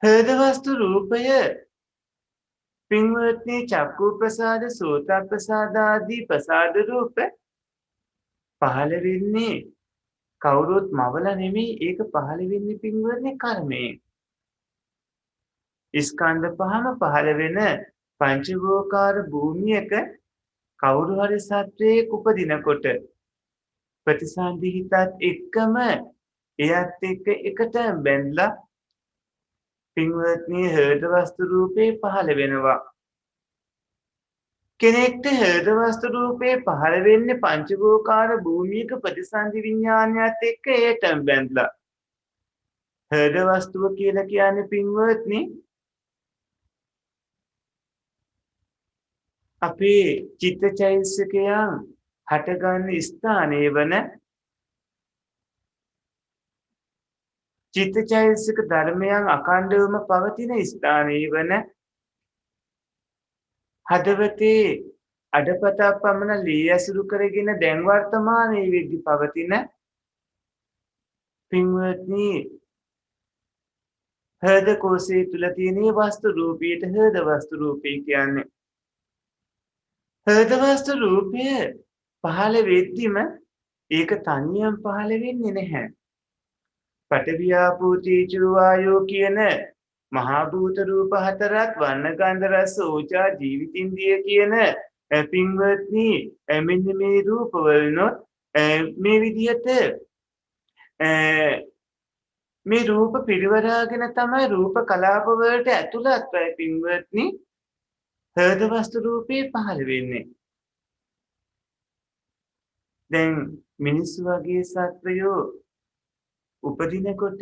හෘද වස්තු රූපය පින්වත්නි චක්කු ප්‍රසාද සෝත ප්‍රසාද ආදී ප්‍රසාද රූප පහළ වෙන්නේ කවුරුත් මවල නෙමෙයි. ඒක පහළ වෙන්නේ පින්වත්නි කර්මයෙන්. ස්කන්ධ පහම පහළ වෙන පංචවෝකාර භූමියක කවුරු හරි සත්වයක උපදිනකොට ප්‍රතිසන්දි හිතත් එක්කම එයත් එක්ක එකට බැඳලා පින්වත්නි හෘද වස්තු රූපේ පහළ වෙනවා. කෙනෙක්ට හෘද වස්තු රූපේ පහළ වෙන්නේ පංචවෝකාර භූමියක ප්‍රතිසන්දි විඥානයත් එක්ක ඒට බැඳලා. හෘද වස්තුව කියලා කියන්නේ පින්වත්නි අපේ චිත්තචෛතසිකයන් හටගන්න ස්ථානයේ වන චිත්තචෛතසික ධර්මයන් අඛණ්ඩවම පවතින ස්ථානයේ වන හදවතේ අඩපතක් පමණ ලී ඇසුරු කරගෙන දැන් වර්තමානයේ වෙද්දි පවතින පින්වත්නි හෘද කෝෂයේ තුල තියෙන වස්තු රූපීට හෘද වස්තු රූපී කියන්නේ. හෘද වස්තු රූපය පහළ වෙද්දිම ඒක තනියම පහළ වෙන්නේ නැහැ. පඨවි ආපෝ තේජෝ වායෝ කියන මහා භූත රූප හතරත් වර්ණ ගන්ධ රස ඕජා ජීවිතින්ද්‍රිය කියන පින්වත්නි මෙන්න මේ රූප වලනොත් මේ විදිහට මේ රූප පිරිවරාගෙන තමයි රූප කලාප වලට ඇතුළත් වෙයි පින්වත්නි හෘද වස්තු රූපේ පහළ වෙන්නේ. දැන් මිනිස්සු වගේ සත්වයෝ උපදිනකොට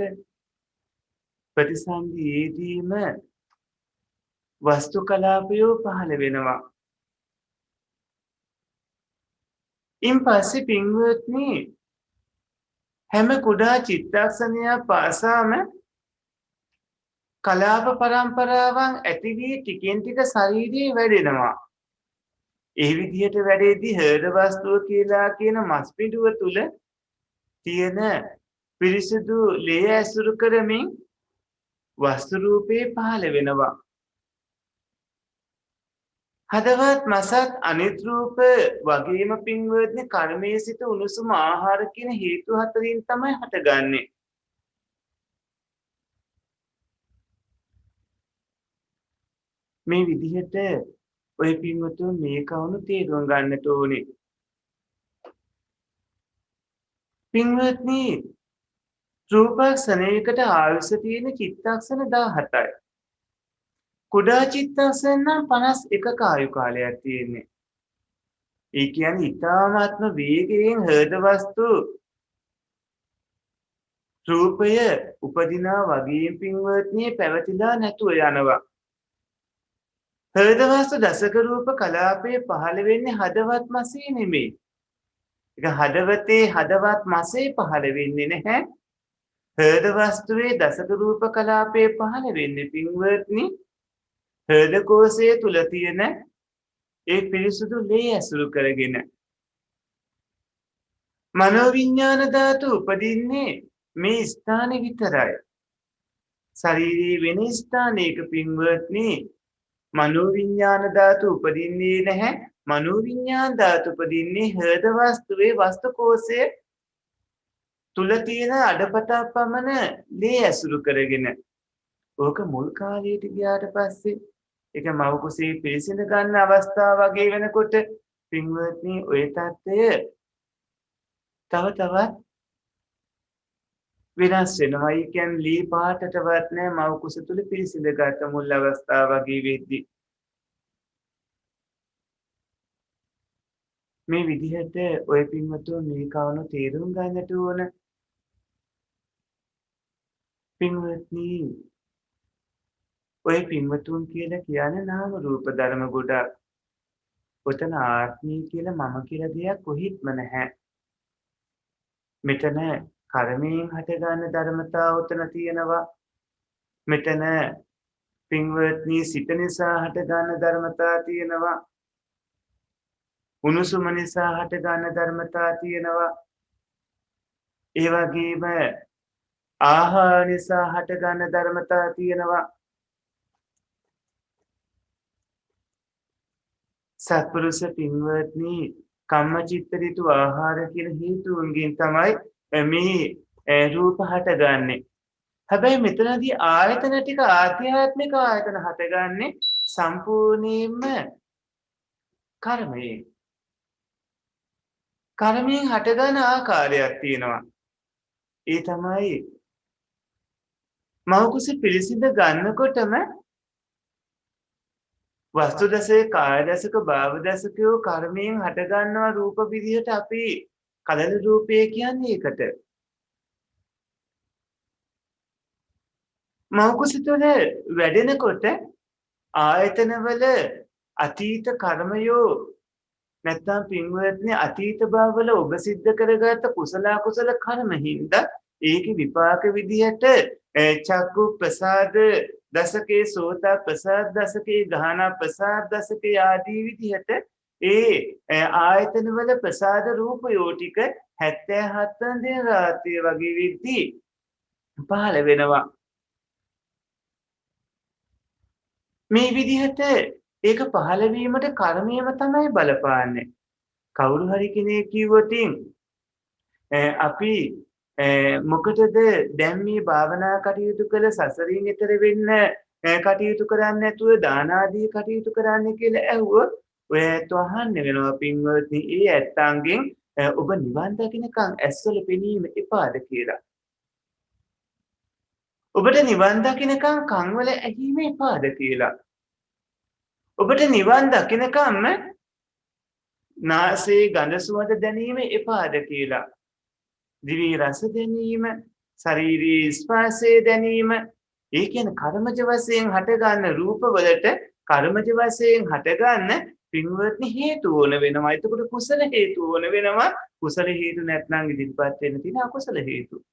ප්‍රතිසන්දියේදීම වස්තු කලාපයෝ පහළ වෙනවා. ඉන් පස්සේ පින්වත්නි හැම කුඩා චිත්තක්ෂණයක් පාසාම කලාප පරම්පරාවන් ඇති වී ටිකෙන් ටික ශරීරයේ වැඩෙනවා. ඒ විදිහට වැඩෙද්දී හෘද වස්තුව කියලා කියන මස් පිඩුව තුල තියෙන පිරිසිදු ලේ ඇසුරු කරමින් වස්තු රූපේ පහළ වෙනවා. හදවත් මසත් අනිත් රූප වගේම පින්වත්නි කර්මයේ සිට උණුසුම ආහාර කියන හේතු හතරින් තමයි හටගන්නේ. මේ විදිහට ඔය පින්වතුන් මේ කවුණු තේරුම් ගන්නට ඕනේ. පින්වත්නි රූපක්ෂණයකට ආයුෂ තියෙන චිත්තක්ෂණ 17යි. කුඩා චිත්තක්ෂණ නම් 51ක ආයු කාලයක් තියෙන්නේ. ඒ කියන්නේ ඊ타මාත්ම වේගයෙන් හෘද වස්තු රූපය උපදිනා වගේම පින්වත්නි පැවතිලා නැතුව යනවා. හෘද වස්තු දසක රූප කලාපයේ පහළ වෙන්නේ හදවත් මාසේ නෙමෙයි. ඒක හදවතේ හදවත් මාසේ පහළ වෙන්නේ නැහැ. හෘද වස්තුවේ දසක රූප කලාපයේ පහළ වෙන්නේ පින්වත්නි හෘද කෝෂයේ තුල තියෙන ඒ පිරිසුදු ලේ ඇසුරු කරගෙන. මනෝවිඤ්ඤාණ ධාතු උපදින්නේ මේ ස්ථානේ විතරයි. ශරීරයේ වෙන ස්ථානයක පින්වත්නි මනෝවිඤ්ඤාණ ධාතු උපදින්නේ නැහැ. මනෝවිඤ්ඤාණ ධාතු උපදින්නේ හෘද වස්තුවේ වස්තු කෝෂයේ තුල තියෙන අඩපතා පමණ ලේ ඇසුරු කරගෙන. ඕක මුල් කාලයට ගියාට පස්සේ ඒක මව කුසේ පිළිසිඳ ගන්න අවස්ථාව වගේ වෙනකොට පින්වත්නි ඔය தත්ත්වය තව තවත් වෙනස් වෙනවා. ඒ කියන්නේ ලී පාටටවත් නෑ මව කුස තුල පිළිසිඳ ගන්න මුල් අවස්ථාව වගේ වෙද්දී. මේ විදිහට ඔය පින්වතුන් මේ කවුණු තේරුම් ගන්නට ඕන. පින්වත්නි ඔය පින්වතුන් කියලා කියන්නේ නාම රූප ධර්ම ගොඩක්. ඔතන ආත්මය කියලා මම කියලා දෙයක් කොහෙත්ම නැහැ. මෙතන කර්මයෙන් හටගන්න ධර්මතා උතන තියෙනවා. මෙතන පින්වත්නි සිත නිසා හටගන්න ධර්මතා තියෙනවා. උණුසුම නිසා හටගන්න ධර්මතා තියෙනවා. ඒ වගේම ආහාර නිසා හටගන්න ධර්මතා තියෙනවා. සත්පුරුෂ පින්වත්නි කම්මචිත්ත ඍතු ආහාර කියන හේතුන්ගෙන් තමයි මේ රූප හටගන්නේ. හැබැයි මෙතනදී ආයතන ටික ආධ්‍යාත්මික ආයතන හටගන්නේ සම්පූර්ණයෙන්ම කර්මයෙන්. කර්මයෙන් හටගන ආකාරයක් තියෙනවා. ඒ තමයි මව කුස පිළිසිඳ ගන්නකොටම වස්තු දසයේ කාය දසක භාව දසකෝ කර්මයෙන් හටගන්නවා රූප විදිහට අපි කලල රූපය කියන්නේ ඒකට. මව කුස තුළ වැඩෙනකොට ආයතනවල අතීත කර්මයෝ නැත්නම් පින්වත්නි අතීත භවවල ඔබ සිද්ධ කරගත්ත කුසල අකුසල කර්ම හින්දා ඒකේ විපාක විදිහට චක්කු ප්‍රසාද දසකේ සෝත ප්‍රසාද දසකේ ගාහන ප්‍රසාද දසකේ ආදී විදිහට ඒ ආයතන වල ප්‍රසාද රූපයෝ ටික 77 වෙනි දින රාත්‍රිය වගේ වෙද්දී පහළ වෙනවා. මේ විදිහට ඒක පහළ වීමට කර්මයම තමයි බලපාන්නේ. කවුරු හරි කෙනෙක් කිව්වොත් අපි මොකටද දැන් මේ භාවනා කටයුතු කළ සසරින් ඈතර වෙන්න කටයුතු කරන්නේ නැතුව දාන ආදී කටයුතු කරන්නේ කියලා ඇහුවොත් ඔය ඇත්ත අහන්නේ වෙනවා පින්වත්නි. ඒ ඇත්තන්ගෙන් ඔබ නිවන් දකින්නකම් ඇස්වල පෙනීම එපාද කියලා. ඔබට නිවන් දකින්නකම් කන්වල ඇහිීම එපාද කියලා. ඔබට නිවන් දකින්නකම් නාසයේ ගඳ සුවඳ දැනීම එපාද කියලා. දිවි රස දැනීම, ශාරීරික ස්පර්ශය දැනීම, ඒ කියන්නේ කර්මජ වශයෙන් හටගන්න රූපවලට කර්මජ වශයෙන් හටගන්න පින්වත්නි හේතු ඕන වෙනවා. එතකොට කුසල හේතු ඕන වෙනවා. කුසල හේතු නැත්නම් ඉදිරිපත් වෙන්න තියෙන අකුසල හේතු.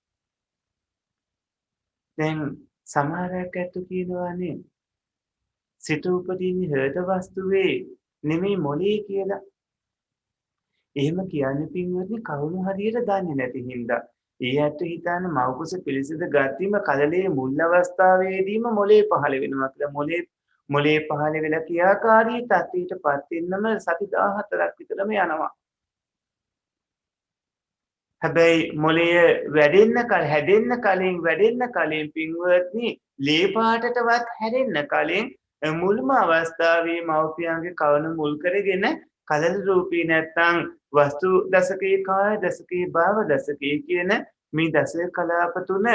දැන් සමහරක් ඇත්තු කියනවානේ සිත උපදින්නේ හෘද වස්තුවේ නෙමෙයි මොලේ කියලා. එහෙම කියන්නේ පින්වත්නි කවුරු හරියට දන්නේ නැති හින්දා. ඒ ඇත්ත හිතන්නේ මව්කුස පිළිසිඳ ගත්තීම කලලේ මුල් අවස්ථාවේදීම මොලේ පහළ වෙනවා කියලා. මොලේ පහළ වෙලා ක්‍රියාකාරී තත්ත්වයටපත් වෙන්නම සති 14ක් විතරම යනවා. හැබැයි මොලය හැදෙන්න කලින් පින්වත්නි ලේ පාටටවත් හැදෙන්න කලින් මුල්ම අවස්ථාවේ මව්පියන්ගේ කවණ මුල් කරගෙන කලල රූපී නැත්තම් වස්තු දශකයේ කාය දශකයේ භාව දශකයේ කියන මේ දශක කලාප තුන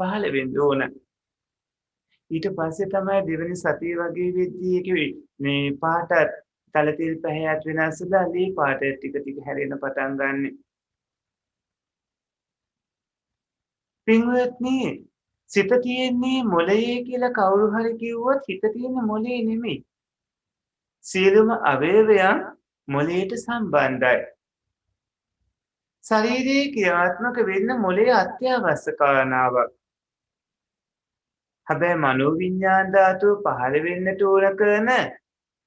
පහළ වෙන්න ඕන. ඊට පස්සේ තමයි දෙවෙනි සතිය වගේ වෙද්දී මේ පාට තලතිල් පැහැයට වෙනස්ලා ලේ පාට ටික ටික හැරෙන්න පටන් ගන්නෙ. පින්වත්නි සිත තියෙන්නේ මොළයේ කියලා කවුරු හරි කිව්වොත් හිත තියෙන්නේ මොළේ නෙමෙයි. සියලුම අවයවයන් මොළයට සම්බන්ධයි. ශරීරයේ ක්‍රියාත්මක වෙන්න මොළයේ අත්‍යවශ්‍ය කාරණාවක්. හැබැයි මනෝවිඤ්ඤාණ ධාතුව පහළ වෙන්නට ඕන කරන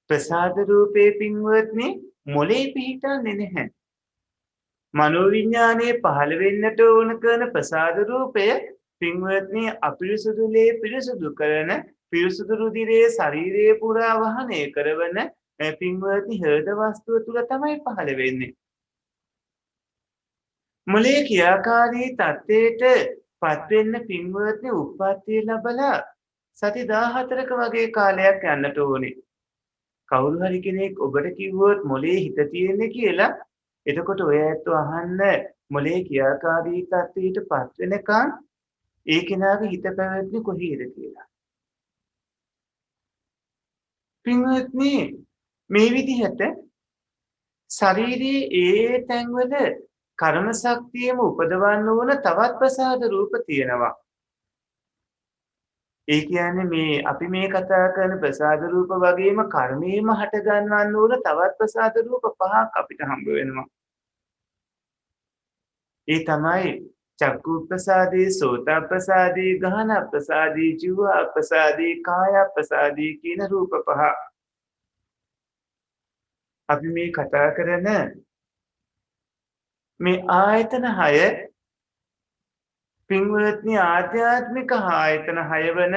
ප්‍රසාද රූපේ පින්වත්නි මොළේ පිහිටන්නේ නැහැ. මනෝවිඤ්ඤාණය පහළ වෙන්නට ඕන කරන ප්‍රසාද රූපය පින්වත්නි අපිරිසුදු ලේ පිරිසුදු කරන පිරිසුදු රුධිරයේ ශරීරයේ පුරා වහනය කරන පින්වත්නි හෘද වස්තුව තුල තමයි පහළ වෙන්නේ. මොළයේ ක්‍රියාකාරී තත්ත්වයට පත් වෙන්න පින්වත්නි උප්පත්තිය ලැබලා සති 14ක වගේ කාලයක් යන්නට ඕනේ. කවුරු හරි කෙනෙක් ඔබට කිව්වොත් මොළයේ හිත තියෙන්නේ කියලා එතකොට ඔය ඇත්තෝ අහන්න මොළයේ ක්‍රියාකාරී තත්ත්වයට පත් වෙනකන් ඒ කෙනාගේ හිත පැවැත්මේ කොහේද කියලා. පින්වත්නි මේ විදිහට ශරීරයේ ඒ තැන්වල කර්ම ශක්තියම උපදවන්න ඕන තවත් ප්‍රසාද රූප තියෙනවා. ඒ කියන්නේ මේ අපි මේ කතා කරන ප්‍රසාද රූප වගේම කර්මයේම හට ගන්නවන්න ඕන තවත් ප්‍රසාද රූප පහක් අපිට හම්බ වෙනවා. ඒ තමයි චක්කු ප්‍රසාදී, සෝත ප්‍රසාදී, ගහන ප්‍රසාදී, ජීව ප්‍රසාදී, කාය ප්‍රසාදී කියන රූප පහ. අපි මේ කතා කරන මේ ආයතන 6 පින්වත්නි ආධ්‍යාත්මික ආයතන 6 වන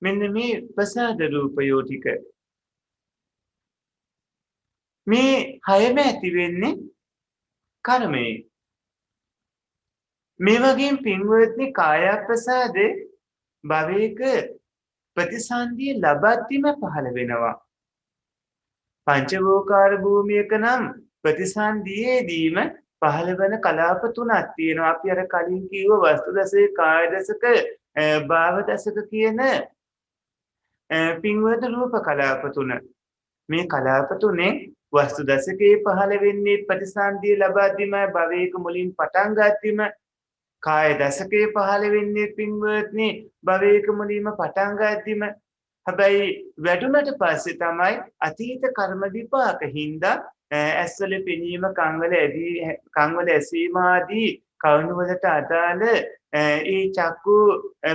මෙන්න මේ ප්‍රසාද රූපයෝ ටික මේ 6ම ඇති වෙන්නේ කර්මයේ. මේ වගේම පින්වත්නි කාය ප්‍රසාදේ භවයක ප්‍රතිසන්දිය ලබද්දිම පහළ වෙනවා. පංචවෝකාර භූමියක නම් ප්‍රතිසන්දියේදීම පහළ වෙන කලාප තුනක් තියෙනවා. අපි අර කලින් කිව්ව වස්තු දශක, කාය දශක, භාව දශක කියන පින්වත්නි රූප කලාප තුන. මේ කලාප තුනේ වස්තු දශකයේ පහළ වෙන්නේ ප්‍රතිසන්දිය ලබද්දිම භවයක මුලින් පටන් ගද්දිම, කාය දශකයේ පහළ වෙන්නේ පින්වත්නි භවයක මුලින්ම පටන් ගද්දිම. හැබැයි වැඩුණට පස්සේ තමයි අතීත කර්ම විපාක හින්දා ඇස්වල පෙනීම, කන්වල ඇසීම ආදී කවුණුවලට අදාළ ඒ චක්කු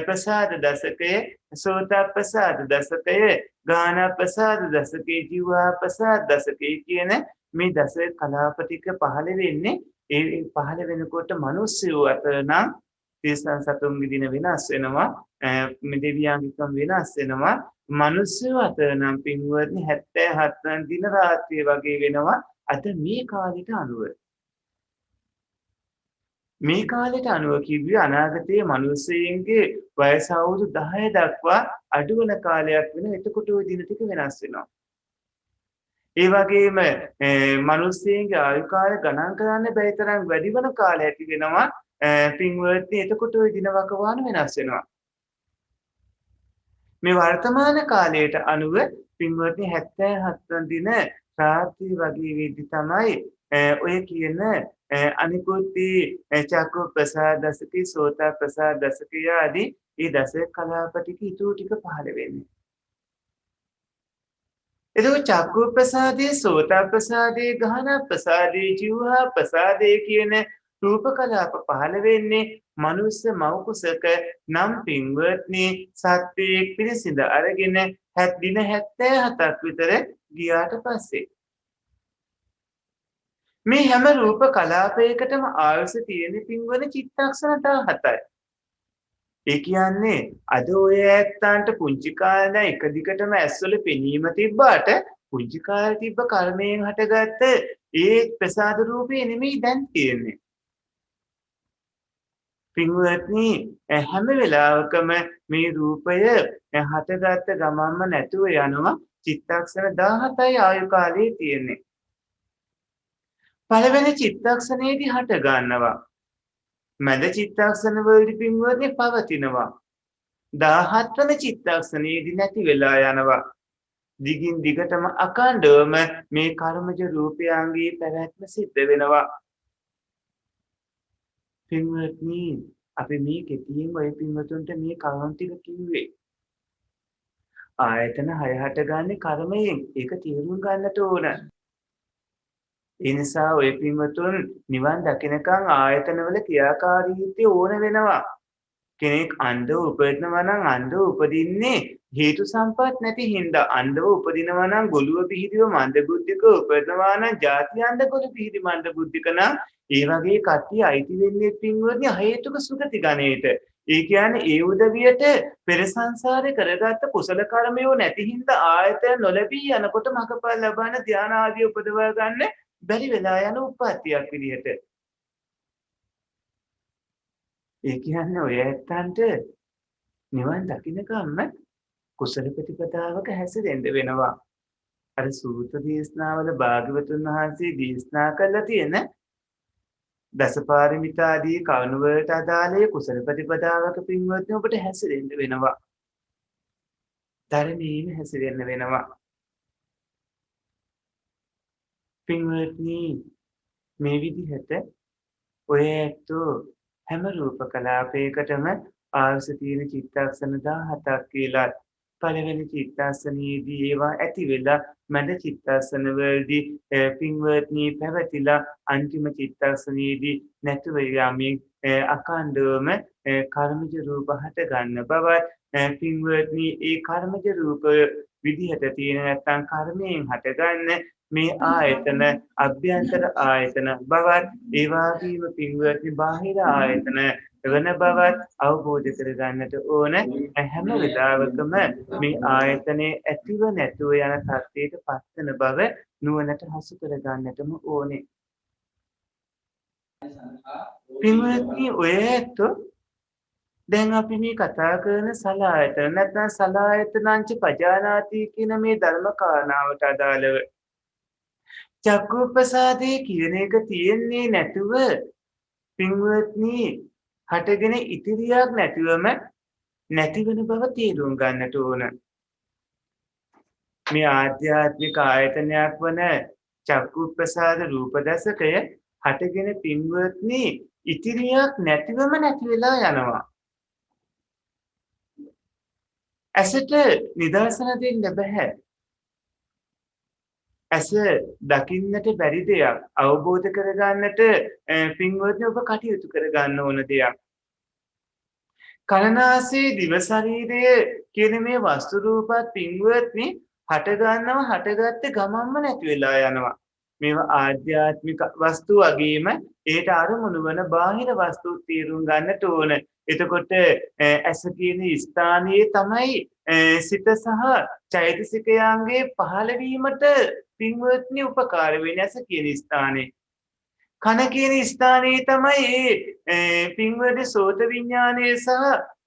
ප්‍රසාද දශකය, සෝත ප්‍රසාද දශකය, ගාන ප්‍රසාද දශකය, ජීව ප්‍රසාද දශකය කියන මේ දශක කලාප ටික පහළ වෙන්නේ. ඒ පහළ වෙනකොට මිනිස්සු අතර නම් තිරිසන් සතුන්ගේ දින වෙනස් වෙනවා, දෙවියන්ගේ වෙනස් වෙනවා. මිනිස්සු අතර නම් පින්වත්නි 77 වන දින රාත්‍රිය වගේ වෙනවා. අද මේ කාලෙට අනුව මේ කාලෙට අනුව කිව්වේ අනාගතයේ මිනිස්සුන්ගේ වයස අවුරුදු 10 දක්වා අඩු වෙන කාලයක් වෙන. එතකොට ওই දින ටික වෙනස් වෙනවා. ඒ වගේම මිනිස්සුන්ගේ ආයු කාලය ගණන් කරන්න බැරි තරම් වැඩි වෙන කාලයක් වෙනවා. පින්වත්නි එතකොට ওই දින වකවානු වෙනස් වෙනවා. මේ වර්තමාන කාලයට අනුව පින්වත්නි 77 වන දින රාත්‍රී වගේ වෙද්දි තමයි ඔය කියන අනිකුත් චක්කු ප්‍රසාද දශකේ, සෝත ප්‍රසාද දශකය ආදී මේ දශක කලාප ටික ඉතුරු ටික පහළ වෙන්නේ. එතකොට චක්කු ප්‍රසාදේ, සෝත ප්‍රසාදේ, ගහන ප්‍රසාදේ, ජීව ප්‍රසාදේ කියන රූප කලාප පහළ වෙන්නේ මනුස්ස මව් කුසක නම් පින්වත්නි සත්වයෙක් පිළිසිඳ අරගෙන දින 77ක් විතර ගියාට පස්සේ මේ හැම රූප කලාපයකටම ආයුෂ තියෙන පින්වන චිත්තක්ෂණ 17යි. ඒ කියන්නේ අද ඔය ඇත්තන්ට පුංචි කාලේ එක දිගටම ඇස්වල පෙනීම තිබ්බාට පුංචි කාලේ තිබ්බ කර්මයෙන් හටගත්ත ඒ ප්‍රසාද රූපේ නෙමෙයි දැන් තියෙන්නේ. පින්වත්නි හැම වෙලාවකම මේ රූපය හටගත්ත ගමන්ම නැතුව යනවා චිත්තක්ෂණ 17යි ආයු කාලයේ තියෙන්නේ. පළවෙනි චිත්තක්ෂණයේදී හට ගන්නවා. මැද චිත්තක්ෂණ වලදී පින්වත්නි පවතිනවා. 17 වෙනි චිත්තක්ෂණයේදී නැති වෙලා යනවා. දිගින් දිගටම අකණ්ඩවම මේ කර්මජ රූපයන්ගේ පැවැත්ම සිද්ධ වෙනවා. පින්වත්නි අපි මේ කෙටියෙන් ඔය පින්වතුන්ට මේ කරුණු ටික කිව්වේ. ආයතන 6 හට ගන්න කර්මයෙන් ඒක තේරුම් ගන්නට ඕන. ඒ නිසා ඔය පින්වතුන් නිවන් දකිනකන් ආයතනවල ක්‍රියාකාරීත්වය ඕන වෙනවා. කෙනෙක් අන්ධව උපදිනවා නම් අන්ධව උපදින්නේ හේතු සම්පත් නැති හින්දා. අන්ධව උපදිනවා නම් ගොළුව පිහිදිව මන්දබුද්ධික උපදිනවා නම් ಜಾති අන්ධ ගොළු පිහිදි මන්දබුද්ධික නම් ඒ වගේ කට්ටිය අයිති වෙන්නේ පින්වත්නි හේතුක සුගති ගණයට. ඒ කියන්නේ ඒ උදවියට පෙර සංසාරේ කරගත්ත කුසල කර්මයෝ නැති හින්දා ආයතන නොලැබී යනකොට මගපල ලබන ධාන ආදී උපදවා ගන්න බැරි වෙලා යන උප්පත්තියක් විදිහට. ඒ කියන්නේ ඔය ඇත්තන්ට නිවන් දකින්නකම්ම කුසල ප්‍රතිපදාවක හැසිරෙන්න වෙනවා. අර සූත්‍ර දේශනාවල භාග්‍යවතුන් වහන්සේ දේශනා කළා තියෙන දසපාරමිතාදී කවුණු වලට අදාළේ කුසල ප්‍රතිපදාවක පින්වත්නි ඔබට හැසිරෙන්න වෙනවා. ධර්මයෙන් හැසිරෙන්න වෙනවා. පින්වත්නි මේ විදිහට ඔය ඇත්තෝ හැම රූප කලාපයකටම ආයුෂ තියෙන චිත්තක්ෂණ 17ක් කියලා පළවෙනි චිත්තක්ෂණයේදී ඒවා ඇති වෙලා මැද චිත්තක්ෂණ වලදී පින්වත්නි පැවතිලා අන්තිම චිත්තක්ෂණයේදී නැතුව යමින් අකණ්ඩවම කර්මජ රූප හට ගන්න බවත් පින්වත්නි ඒ කර්මජ රූප විදිහට තියෙන නැත්නම් කර්මයෙන් හටගන්න මේ ආයතන අභ්‍යන්තර ආයතන බවත් ඒ වගේම පින්වත්නි බාහිර ආයතන වෙන බවත් අවබෝධ කරගන්නට ඕන. හැම වෙලාවකම මේ ආයතනයේ ඇතිව නැතුව යන තත්ත්වයට පත්වන බව නුවණට හසු කරගන්නටම ඕනේ. පින්වත්නි ඔය ඇත්ත දැන් අපි මේ කතා කරන සලආයතන නැත්නම් සලආයතනංච පජානාති කියන මේ ධර්ම කාරණාවට අදාළව චක්කුප්පසාදේ කියන එක තියෙන්නේ නැතුව පින්වත්නි හටගෙන ඉතිරියක් නැතිවම නැති වෙන බව තේරුම් ගන්නට ඕන. මේ ආධ්‍යාත්මික ආයතනයක් වන චක්කුප්පසාද රූප දසකය හටගෙන පින්වත්නි ඉතිරියක් නැතිවම නැති වෙලා යනවා. ඇසට නිදර්ශන දෙන්න බෑ. ඇස දකින්නට බැරි දෙයක් අවබෝධ කරගන්නට පින්වත්නි ඔබ කටයුතු කරගන්න ඕන දෙයක්. කනනාසය දිව ශරීරය කියන මේ වස්තු රූපත් පින්වත්නි හට ගන්නවා හටගත්ත ගමන්ම නැති වෙලා යනවා. මේවා ආධ්‍යාත්මික වස්තු වගේම ඒට අරමුණු වන බාහිර වස්තු තේරුම් ගන්නට ඕන. එතකොට ඇස කියන ස්ථානයේ තමයි සිත සහ චෛතසිකයන්ගේ පහළ වීමට පින්වත්නි උපකාර වෙන්නේ ඇස කියන ස්ථානයේ. කන කියන ස්ථානයේ තමයි පින්වත්නි සෝත විඥානය සහ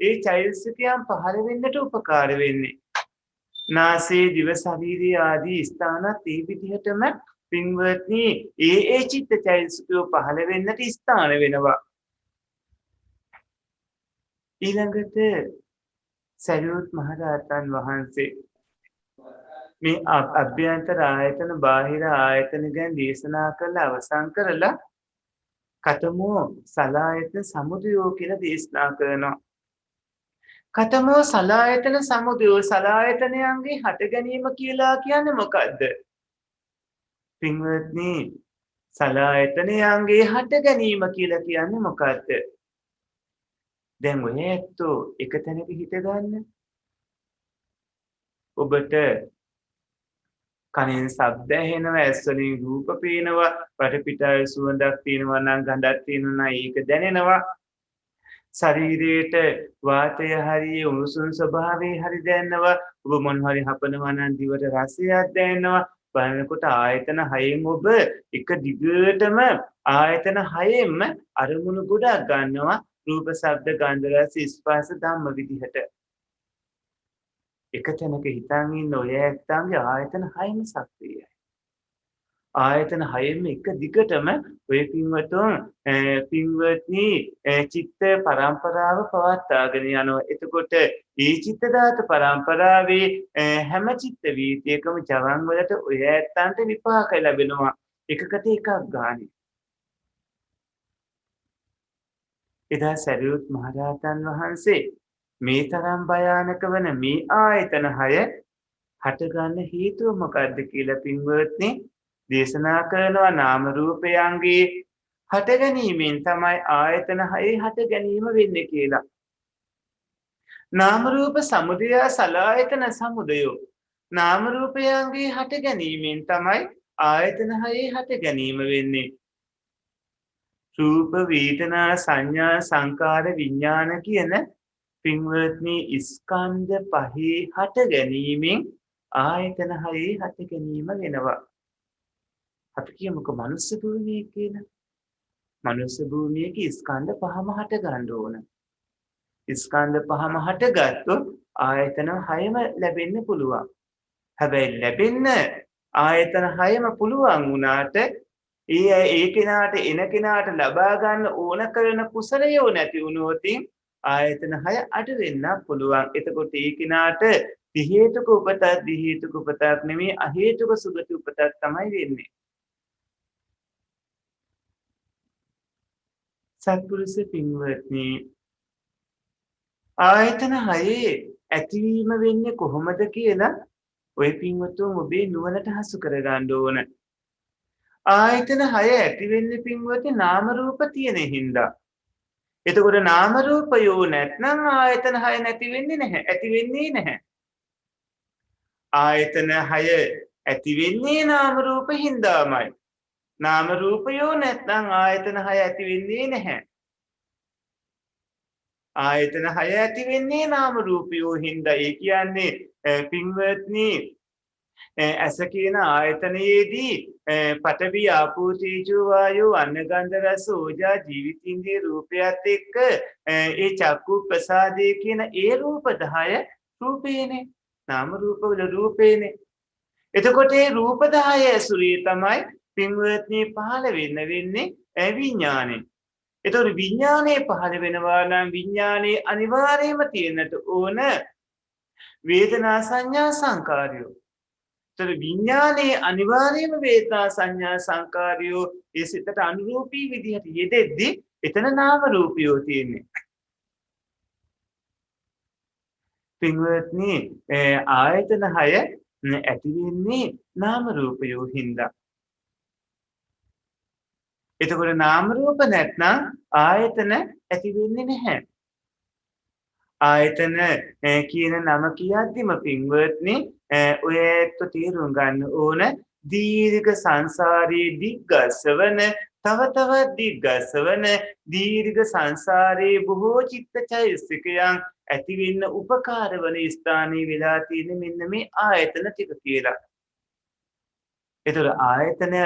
ඒ චෛතසිකයන් පහළ වෙන්නට උපකාර වෙන්නේ. නාසයේ දිව ශරීරයේ ආදී ස්ථානත් ඒ විදිහටම පින්වත්නි ඒ චිත්ත චෛතසිකය පහළ වෙන්නට ස්ථාන වෙනවා. ඊළඟට සරියුත් මහරහතන් වහන්සේ මේ අභ්‍යන්තර ආයතන බාහිර ආයතන ගැන දේශනා කළ අවසන් කරලා කතමෝ සලායතන සමුදයෝ කියලා දේශනා කරනවා. කතමෝ සලායතන සමුදයෝ සලායතනයන්ගේ හට ගැනීම කියලා කියන්නේ මොකද්ද? පින්වත්නි සලායතනයන්ගේ හට ගැනීම කියලා කියන්නේ මොකද්ද? දැන් ඔය ඇත්තෝ එක තැනක හිත ගන්න. ඔබට කනින් ශබ්ද ඇහෙනවා, ඇස් වලින් රූප පේනවා, වටපිටාවේ සුවඳක් තියෙනවා නම් ගඳක් තියෙනවා නම් ඒක දැනෙනවා. ශරීරයට වාතය හරිය උණුසුම් ස්වභාවය හරි දැනෙනවා. ඔබ මොන හරි හපනවා නම් දිවට රසයක් දැනෙනවා. බලනකොට ආයතන හයෙන් ඔබ එක දිගටම ආයතන හයෙන්ම අරමුණු ගොඩක් ගන්නවා. රූප, ශබ්ද, ගන්ධ, රස, ස්පර්ශ ධම්ම විදිහට. එක තැනක හිතන් ඉන්න ඔය ඇත්තන්ගේ ආයතන හයම සක්‍රියයි. ආයතන හයෙම එක දිගටම ඔය පින්වත්නි චිත්ත පරම්පරාව පවත්වාගෙන යනවා. එතකොට ඒ චිත්ත ධාතු පරම්පරාවේ හැම චිත්ත වීතියකම ජවන් වලට ඔය ඇත්තන්ට විපාක ලැබෙනවා. එකකට එකක් ගානේ. එදා සරියුත් මහරහතන් වහන්සේ මේ තරම් භයානක වන මේ ආයතන හය හටගන්න හේතුව මොකක්ද කියලා පින්වත්නි දේශනා කරනවා. නාම රූපයන්ගේ හට ගැනීමෙන් තමයි ආයතන හයේ හට ගැනීම වෙන්නේ කියලා. නාම රූප සමුදය සලආයතන සමුදයෝ. නාම රූපයන්ගේ හට ගැනීමෙන් තමයි ආයතන හයේ හට ගැනීම වෙන්නේ. රූප, වේදනා, සංඥා, සංකාර, විඥාන කියන පින්වත්නි ස්කන්ධ පහේ හට ගැනීමෙන් ආයතන හයේ හට ගැනීම වෙනවා. අපි කියමුකෝ මනුස්ස භූමිය කියලා. මනුස්ස භූමියක ස්කන්ධ පහම හට ගන්න ඕන. ස්කන්ධ පහම හටගත්තොත් ආයතන හයම ලැබෙන්න පුළුවන්. හැබැයි ලැබෙන්න ආයතන හයම පුළුවන් වුණාට ඒ කෙනාට එන කෙනාට ලබා ගන්න ඕන කරන කුසලයෝ නැති වුණොත් ආයතන හය අඩු වෙන්න පුළුවන්. එතකොට ඒ කෙනාට දි හේතුක උපතක් නෙමෙයි අ හේතුක සුගති උපතක් තමයි වෙන්නේ. සත්පුරුෂ පින්වත්නි ආයතන හයේ ඇතිවීම වෙන්නේ කොහොමද කියලා ඔය පින්වතුන් ඔබේ නුවණට හසු කරගන්න ඕන. ආයතන හය ඇති වෙන්නේ පින්වත්නි නාම රූප තියෙන හින්දා. එතකොට නාම රූපයෝ නැත්නම් ආයතන හය නැති වෙන්නේ නැහැ. ඇති වෙන්නේ නැහැ. ආයතන හය ඇති වෙන්නේ නාම රූප හින්දාමයි. නාම රූපයෝ නැත්නම් ආයතන හය ඇති වෙන්නේ නැහැ. ආයතන හය ඇති වෙන්නේ නාම රූපයෝ හින්දා. ඒ කියන්නේ පින්වත්නි ඇස කියන ආයතනයේදී පඨවි ආපෝ තේජෝ වායෝ අන්න ගන්ධ රස ඕජා ජීවිතින්ද්‍රිය රූපයත් එක්ක ඒ චක්කු ප්‍රසාදේ කියන ඒ රූප 10 රූපේනේ. නාම රූප වල රූපේනේ. එතකොට ඒ රූප 10 ඇසුරේ තමයි පින්වත්නි පහළ වෙන්නේ විඥානේ. එතකොට විඥානේ පහළ වෙනවා නම් විඥානේ අනිවාර්යයෙන්ම තියෙන්නට ඕන වේදනා සංඥා සංකාරයෝ. එතකොට විඥානේ අනිවාර්යයෙන්ම වේදනා සංඥා සංකාරයෝ ඒ සිතට අනුරූපී විදිහට යෙදෙද්දී එතන නාම රූපයෝ තියෙන්නේ. පින්වත්නි ආයතන 6 ඇති වෙන්නේ නාම රූපයෝ හින්දා. එතකොට නාම රූප නැත්නම් ආයතන ඇති වෙන්නේ නැහැ. ආයතන කියන නම කියද්දිම පින්වත්නි ඔය ඇත්ත තේරුම් ගන්න ඕන දීර්ඝ සංසාරයේ දිග්ගසවන තව තවත් දිග්ගසවන දීර්ඝ සංසාරයේ බොහෝ චිත්තචෛතසිකයන් ඇති වෙන්න උපකාර වන ස්ථානයේ වෙලා තියෙන මෙන්න මේ ආයතන ටික කියලා. ඒතර ආයතන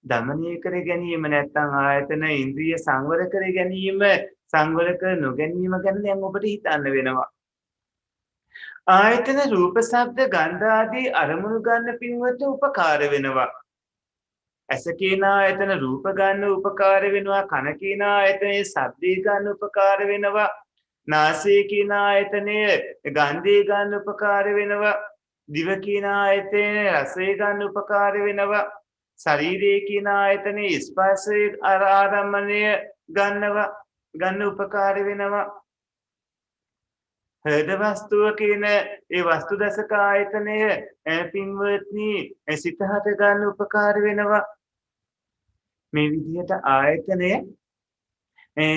දමනය කර ගැනීම නැත්නම් ආයතන ඉන්ද්‍රිය සංවර කර ගැනීම සංවර කර නොගැනීම ගැන දැන් ඔබට හිතන්න වෙනවා. ආයතන රූප ශබ්ද ගන්ධ ආදී අරමුණු ගන්න පින්වත උපකාර වෙනවා. ඇස කියන ආයතන රූප ගන්න උපකාර වෙනවා. කන කියන ආයතනේ ශබ්දේ ගන්න උපකාර වෙනවා. නාසය කියන ආයතනය ගන්ධේ ගන්න උපකාර වෙනවා. දිව කියන ආයතනේ රසය ගන්න උපකාර වෙනවා. ශරීරය කියන ආයතනේ ස්පර්ශයේ ආරම්මණය ගන්න උපකාර වෙනවා. හෘද වස්තුව කියන ඒ වස්තු දසක ආයතනය පින්වත්නි සිත හට ගන්න උපකාර වෙනවා. මේ විදිහට ආයතනය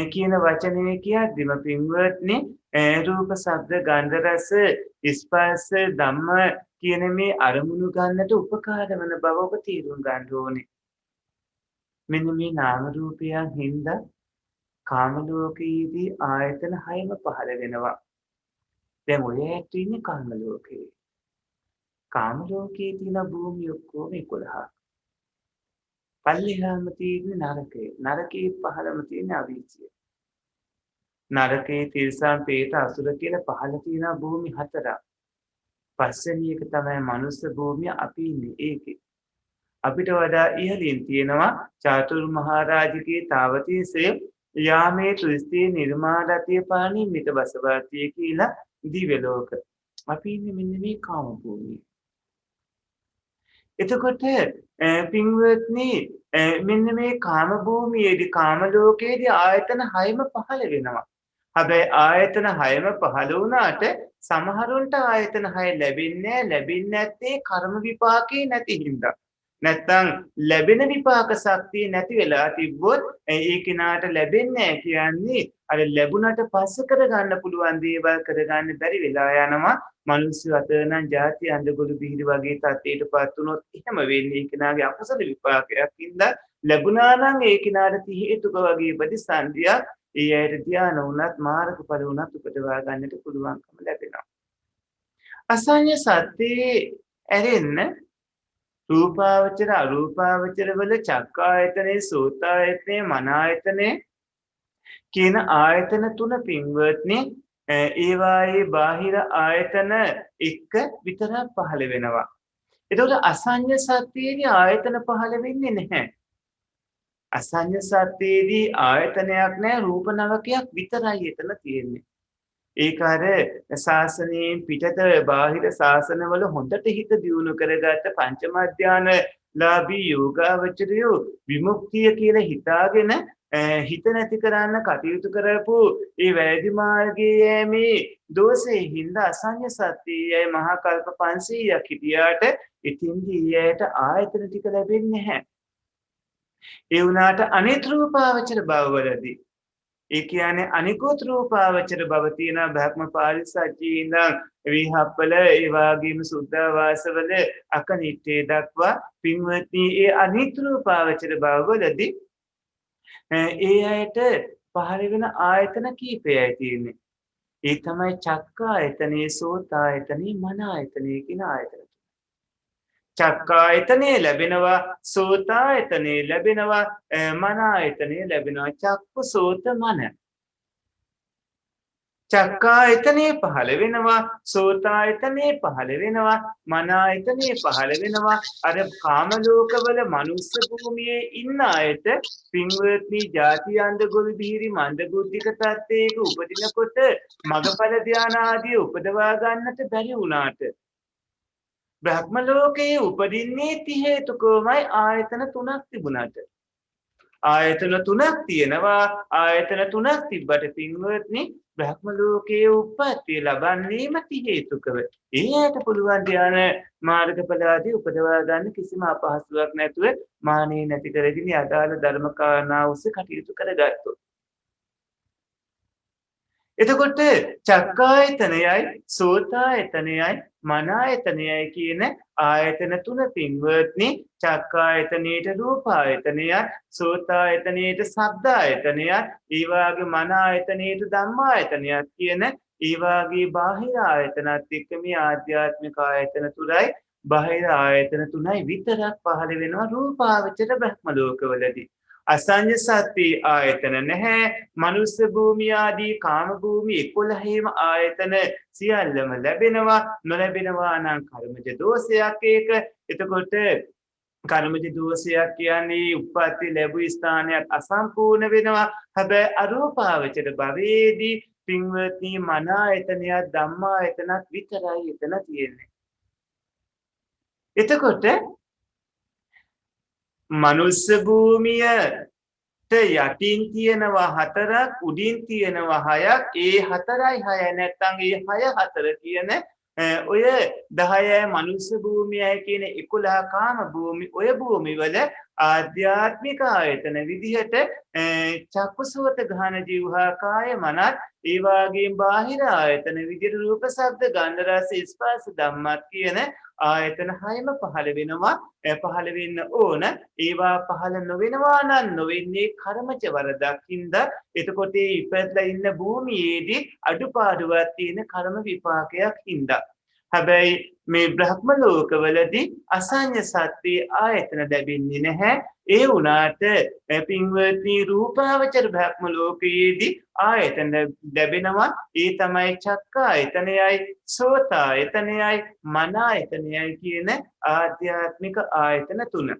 කියන වචනේ කියද්දිම පින්වත්නි රූප ශබ්ද ගන්ධ රස ස්පර්ශ ධම්ම කියන මේ අරමුණු ගන්නට උපකාර වන බව ඔබ තේරුම් ගන්න ඕනේ. මෙන්න මේ නාම රූපයන් හින්දා කාම ලෝකයේදී ආයතන 6ම පහළ වෙනවා. දැන් ඔය ඇත්ත ඉන්නේ කාම ලෝකේ. කාම ලෝකයේ තියෙන භූමිය ඔක්කොම 11ක්. පල්ලෙහාම තියෙන නරකය. නරකයේ පහළම තියෙන අවීචිය. නරකයේ තිරිසන් ප්‍රේත අසුර කියලා පහළ තියෙන භූමි 4ක්. පස්වෙනි එක තමයි මනුස්ස භූමිය අපි ඉන්නේ ඒකේ. අපිට වඩා ඉහළින් තියෙනවා චාතුරු මහරජකේ තාවතීසේ යාමේ තුස්තේ නිර්මාණතිය පාණි මිත බසවාතිය කියලා දිව්‍ය ලෝක. අපි ඉන්නේ මෙන්න මේ කාම භූමියේ. එතකොට පින්වත්නි මෙන්න මේ කාම භූමියේදී කාම ලෝකයේදී ආයතන 6ම පහළ වෙනවා. හැබැයි ආයතන 6ම පහළ වුණාට සමහරුන්ට ආයතන 6 ලැබෙන්නේ නැත්තේ කර්ම විපාකේ නැති හින්දා. නැත්තම් ලැබෙන විපාක ශක්තිය නැති වෙලා තිබ්බොත් ඒ කෙනාට ලැබෙන්නේ කියන්නේ අර ලැබුණට පස්සේ කරගන්න පුළුවන් දේවල් කරගන්න බැරි වෙලා යනවා. මිනිස්සු අතර නම් ಜಾති අඳගොළු බිහිරි වගේ තත්ත්වයකටපත් වුණොත් එහෙම වෙන්නේ ඒ කෙනාගේ අකුසල විපාකයක් හින්දා ලැබුණා නම් ඒ කෙනාට තිහේතුක වගේ ප්‍රතිසන්දියක් ඒ ඇයට ධ්‍යාන වුණත් මාර්ගඵල වුණත් උපදවා ගන්නට පුළුවන්කම ලැබෙනවා. අසඤ්ඤ සත්‍යේ ඇරෙන්න රූපාවචර අරූපාවචර වල චක්කායතනේ සෝතායතනේ මනායතනේ කියන ආයතන තුන පින්වත්නි ඒවායේ බාහිර ආයතන එක විතරක් පහළ වෙනවා. එතකොට අසඤ්ඤ සත්‍යයේදී ආයතන පහළ වෙන්නේ නැහැ. අසඤ්ඤ සත්‍යයේදී ආයතනයක් නැහැ රූප නවකයක් විතරයි එතන තියෙන්නේ. ඒක අර ශාසනයෙන් පිටත බාහිර ශාසනවල හොඳට හිත දියුණු කරගත්ත පංචම ධානය ලාභී යෝගාවචරයෝ විමුක්තිය කියලා හිතාගෙන හිත නැති කරන්න කටයුතු කරපු ඒ වැරදි මාර්ගයේ යෑමේ දෝෂේ හින්දා අසඤ්ඤ සත්‍යයයි මහා කල්ප 500ක් හිටියාට ඉතින්දී ඊයට ආයතන ටික ලැබෙන්නේ නැහැ. ඒ වුණාට අනිත් රූපාවචර භවවලදී ඒ කියන්නේ අනිකුත් රූපාවචර භව තියෙන බ්‍රහ්ම පාරිසජ්ජී ඉඳන් විහප්පල ඒ වගේම සුද්ධවාසවල අකනිට්ඨේ දක්වා පින්වත්නි ඒ අනිත් රූපාවචර භවවලදී ඒ අයට පහළ වෙන ආයතන කීපයයි තියෙන්නේ. ඒ තමයි චක්කායතනේ සෝතායතනේ මනායතනේ කියන ආයතන. චක්කායතනේ ලැබෙනවා සෝතායතනේ ලැබෙනවා මනායතනේ ලැබෙනවා චක්කු සෝත මන. චක්කායතනේ පහළ වෙනවා සෝතායතනේ පහළ වෙනවා මනායතනේ පහළ වෙනවා. අර කාම ලෝකවල මනුස්ස භූමියේ ඉන්න අයට පින්වත්නි ಜಾති අන්ධගොළු බිහිරි මන්දබුද්ධික තත්ත්වයක උපදිනකොට මගඵල ධාන ආදී උපදවා ගන්නට බැරි වුණාට බ්‍රහ්ම ලෝකයේ උපදින්නේ ති හේතුකෝමයි ආයතන 3ක් තිබුණාට. ආයතන 3ක් තියෙනවා. ආයතන 3ක් තිබ්බට පින්වත්නි බ්‍රහ්ම ලෝකයේ උප්පත්තිය ලබන්නේම ති හේතුකව. ඒයට පුළුවන් ධාන මාර්ගඵල ආදී උපදවා ගන්න කිසිම අපහසුයක් නැතුව මානෙ නැති කරගෙන අදාළ ධර්ම කාරණා ඔස්සේ කටයුතු කරගත්තොත්. එතකොට චක්කායතනයයි සෝතායතනයයි මනායතනයයි කියන ආයතන තුන පින්වත්නි චක්කායතනයේට රූපායතනයත් සෝතායතනයේට ශබ්දායතනයත් ඒ වාගේ මනායතනයේට ධම්මායතනයත් කියන ඒ වාගේ බාහිර ආයතනත් එක්ක මේ ආධ්‍යාත්මික ආයතන තුනයි බාහිර ආයතන තුනයි විතරක් පහළ වෙනවා රූපාවචර බ්‍රහ්ම ලෝකවලදී. අසඤ්ඤ සත්‍ය ආයතන නැහැ. මනුස්ස භූමිය ආදී කාම භූමි 11ම ආයතන සියල්ලම ලැබෙනවා. නොලැබෙනවා නම් කර්මජ දෝෂයක් ඒක. එතකොට කර්මජ දෝෂයක් කියන්නේ උප්පත්ති ලැබු ස්ථානයක් අසම්පූර්ණ වෙනවා. හැබැයි අරූපාවචර භවයේදී පින්වත්නි මන ආයතනයක් ධම්මා ආයතනක් විතරයි එතන තියෙන්නේ. එතකොට මනුස්ස භූමියට යටින් තියෙනවා 4ක් උඩින් තියෙනවා 6ක්. ඒ 4යි 6 නැත්නම් ඒ 6 4 කියන ඔය 10යි මනුස්ස භූමියයි කියන 11 කාම භූමි ඔය භූමි වල ආධ්‍යාත්මික ආයතන විදිහට චක්කුසෝත ගාන ජීවහා කාය මනත් ඒ වගේම බාහිර ආයතන විදිහට රූප ශබ්ද ගන්ධ රස ස්පර්ශ ධම්මත් කියන ආයතන හයම පහළ වෙනවා පහළ වෙන්න ඕන ඒවා පහළ නොවෙනවා නම් නොවෙන්නේ කර්මජ වරදක්ින්ද එතකොට ඒ ඉපදලා ඉන්න භූමියේදී අඩුපාඩුවක් තියෙන කර්ම විපාකයක් හින්දා හැබැයි මේ බ්‍රහ්ම ලෝකවලදී අසඤ්ඤ සත්‍ය ආයතන ලැබෙන්නේ නැහැ ඒ වුණාට පින්වත්නි රූපාවචර බ්‍රහ්ම ලෝකයේදී ආයතන ලැබෙනවා ඒ තමයි චක්කායතනයයි සෝතායතනයයි මනායතනයයි කියන ආධ්‍යාත්මික ආයතන තුන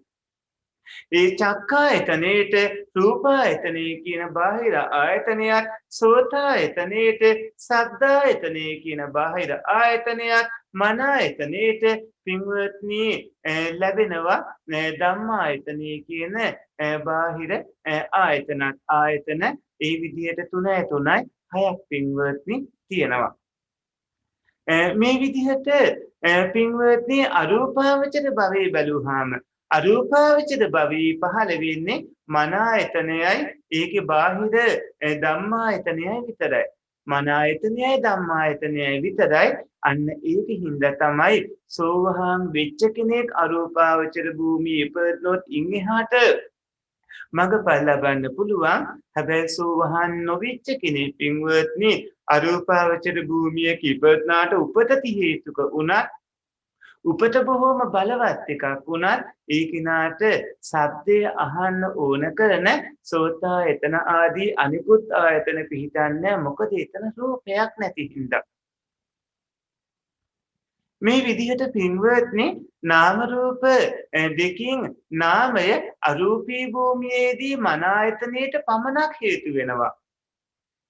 ඒ චක්කායතනයේට රූපායතනය කියන බාහිර ආයතනයත් සෝතායතනයේට සද්දායතනය කියන බාහිර ආයතනයත් මනායතනයේට පින්වත්නි ලැබෙනවා ධම්මායතනය කියන බාහිර ආයතනත් ආයතන ඒ විදිහට 3යි 6ක් පින්වත්නි තියෙනවා මේ විදිහට පින්වත්නි අරූපාවචර භවයේ බැලුවාම අරූපාවචර භවී පහළ වෙන්නේ මනායතනයයි ඒකේ බාහිර ධම්මායතනයයි විතරයි මනායතනයයි ධම්මායතනයයි විතරයි අන්න ඒක හින්දා තමයි සෝවහන් වෙච්ච කෙනෙක් අරූපාවචර භූමියේ ඉපදනොත් ඉන්හිහාට මඟපල් ලබන්න පුළුවන් හැබැයි සෝවහන් නොවිච්ච කෙනෙක් පින්වත්නි අරූපාවචර භූමියක ඉපදනාට උපත හේතුක වුණත් උපත බොහෝම බලවත් එකක් වුණත් ඒ කිනාට ශබ්දය අහන්න ඕන කරන සෝතායතන ආදී අනිකුත් ආයතන පිහිටන්නේ මොකද එතන රූපයක් නැති හින්දා මේ විදිහට පින්වත්නි නාම රූප දෙකින් නාමය අරූපී භූමියේදී මන ආයතනයට පමණක් හේතු වෙනවා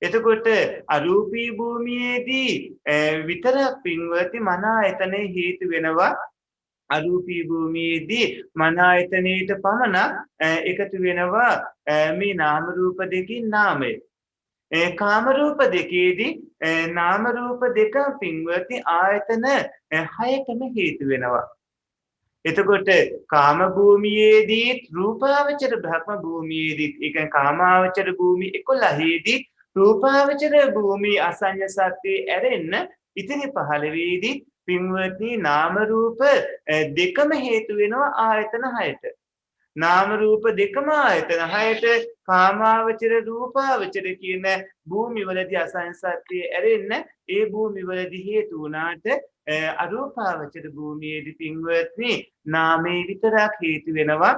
එතකොට අරූපී භූමියේදී විතරක් පින්වත්නි මන ආයතනේ හේතු වෙනවා අරූපී භූමියේදී මන ආයතනයට පමණක් එකතු වෙනවා මේ නාම රූප දෙකින් නාමය කාම රූප දෙකේදී නාම රූප දෙක පින්වත්නි ආයතන 6කම හේතු වෙනවා එතකොට කාම භූමියේදී රූපාවචර බ්‍රහ්ම භූමියේදී ඒ කියන්නේ කාමාවචර භූමි 11ේදී රූපාවචර භූමි අසඤ්ඤ සත්‍ය ඇරෙන්න ඉතිරි 15ේදී පින්වත්නි නාම රූප දෙකම හේතු වෙනවා ආයතන 6ට නාම රූප දෙකම ආයතන 6ට කාමාවචර රූපාවචර කියන භූමි වලදී අසඤ්ඤ සත්‍ය ඇරෙන්න ඒ භූමි වලදී හේතු වුණාට අරූපාවචර භූමියේදී පින්වත්නි නාමේ විතරක් හේතු වෙනවා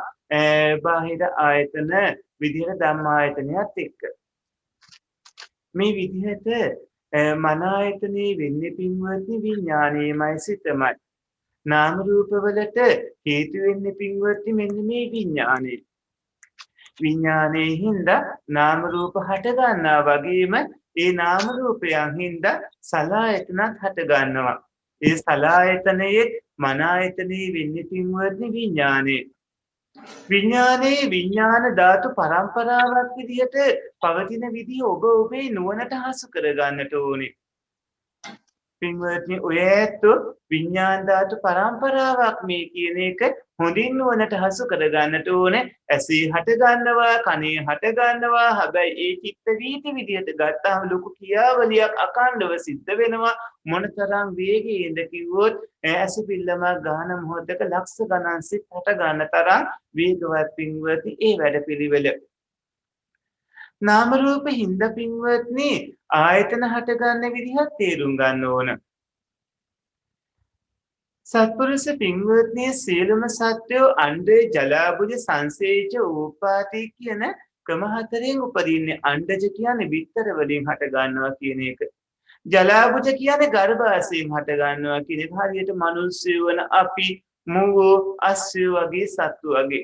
බාහිර ආයතන විදිහට ධම්මායතනයත් එක්ක මේ විදිහට මන ආයතනේ වෙන්නේ පින්වත්නි විඥානයේමයි සිතමයි නාම රූප වලට හේතු වෙන්නේ පින්වත්නි මෙන්න මේ විඥානේ විඥානයේ හින්දා නාම රූප හට ගන්නවා වගේම ඒ නාම රූපයන් හින්දා සලආයතනත් හට ගන්නවා ඒ සලආයතනයේ මන ආයතනේ වෙන්නේ පින්වත්නි විඥානේ විඥානයේ විඥාන ධාතු පරම්පරාවක් විදිහට පවතින විදිහ ඔබ ඔබේ නුවණට හසු කර ගන්නට ඕනේ. පින්වත්නි ඔය ඇත්තෝ විඥාන ධාතු පරම්පරාවක් මේ කියන එක හොඳින් නුවණට හසු කර ගන්නට ඕනේ. ඇසේ හට ගන්නවා, කනේ හට ගන්නවා. හැබැයි ඒ චිත්ත වීති විදිහට ගත්තාම ලොකු ක්‍රියාවලියක් අකණ්ඩව සිද්ධ වෙනවා. මොනතරම් වේගයෙන්ද කිව්වොත් ඇස පිල්ලමක් ගන්න මොහොතක ලක්ෂ ගණන් සිත් හට ගන්න තරම් වේගවත් පින්වත්නි ඒ වැඩපිළිවෙල නාම රූප හින්ද පින්වත්නි ආයතන හට ගන්න විදිහත් තේරුම් ගන්න ඕන සත්පුරුෂ පින්වත්නි සියලුම සත්වෝ අණ්ඩේ ජලාබුජ සංසේච උපාති කියන ක්‍රම හතරෙන් උපදින්නේ අණ්ඩජ කියන්නේ බිත්තර වලින් හට ගන්නවා කියන එක ජලාබුජ කියන්නේ ගර්භාෂයෙන් හට ගන්නවා කියන එක හරියට මිනිස්සු වන අපි මුවෝ අස්සු වගේ සත්තු වගේ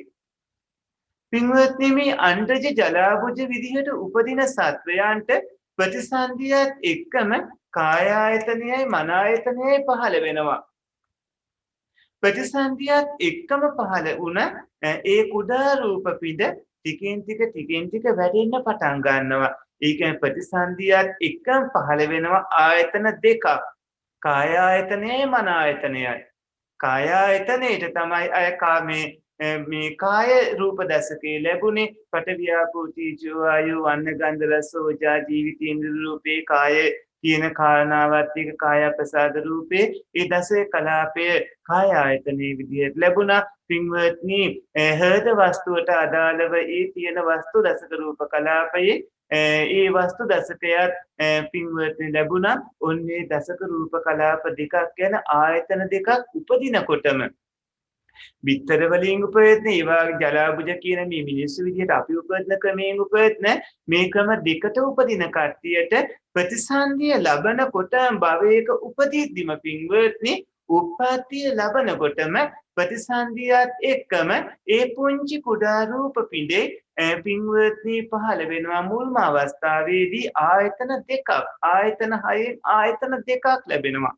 පින්වත්නි මේ අණ්ඩජ ජලාබුජ විදිහට උපදින සත්වයන්ට ප්‍රතිසන්දියත් එක්කම කාය ආයතනයයි මන ආයතනයයි පහළ වෙනවා ප්‍රතිසන්දියත් එක්කම පහළ වුණ ඒ කුඩා රූප පිට ටිකෙන් ටික වැඩෙන්න පටන් ගන්නවා ඒ කියන්නේ ප්‍රතිසන්දියත් එක්කම පහළ වෙනවා ආයතන දෙකක් කාය ආයතනයයි මන ආයතනයයි කාය ආයතනයේට තමයි අය කාමේ මේ කාය රූප දසකේ ලැබුණේ පඨවි ආපෝ තේජෝ වායෝ වන්න ගන්ධ රස ඕජා ජීවිතේන්ද්‍ර රූපේ කාය කියන කාරණාවත් එක්ක කාය ප්‍රසාද රූපේ ඒ දසේ කලාපය කාය ආයතනයේ විදිහට ලැබුණා. පින්වත්නි හෘද වස්තුවට අදාළව ඒ තියෙන වස්තු දසක රූප කලාපයේ ඒ වස්තු දසකයක් පින්වත්නි ලැබුණා. ඔන්නේ දසක රූප කලාප දෙකක් ගැන ආයතන දෙකක් උපදිනකොටම බිත්තර වලින් උපයන ඒ වගේ ජලාබුජ කියන මේ මිනිස්සු විදිහට අපි උපදින ක්‍රමයෙන් උපයන මේ ක්‍රම දෙකට උපදින කට්ටියට ප්‍රතිසන්දිය ලබනකොට භවයක උපදීද්දිම පින්වත්නි උප්පත්තිය ලබනකොටම ප්‍රතිසන්දියත් එක්කම ඒ පුංචි කුඩා රූප පිඬේ පින්වත්නි පහළ වෙනවා. මුල්ම අවස්ථාවේදී ආයතන දෙකක් ආයතන 6න් ආයතන දෙකක් ලැබෙනවා.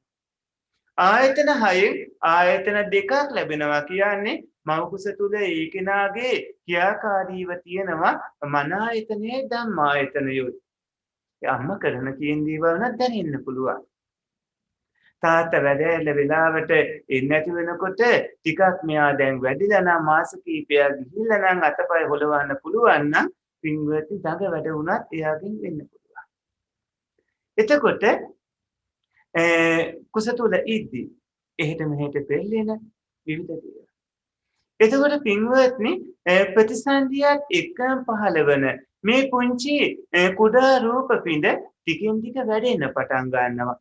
ආයතන 6න් ආයතන දෙකක් ලැබෙනවා කියන්නේ මව කුස තුල ඒ කෙනාගේ ක්‍රියාකාරීව තියෙනවා මන ආයතනයේ ධම්ම ආයතනයොත්. අම්මා කරන කියන දේවල් නම් දැනෙන්න පුළුවන්. තාත්තා වැඩ වෙලාවට එන්නේ නැති වෙනකොට ටිකක් මෙයා දැන් වැඩිලා නම් මාස කිහිපයක් ගිහිල්ලා නම් අතපය හොලවන්න පුළුවන් නම් පින්වත්නි දඟ වැඩ වුණත් එයාගෙන් වෙන්න පුළුවන්. එතකොට කුස තුල ඉද්දි එහෙට මෙහෙට පෙරලෙන විවිධ දේවල්. එතකොට පින්වත්නි ප්‍රතිසන්දියත් එක්කම පහළවන මේ පුංචි කුඩා රූප පිඬ ටිකෙන් ටික වැඩෙන්න පටන් ගන්නවා.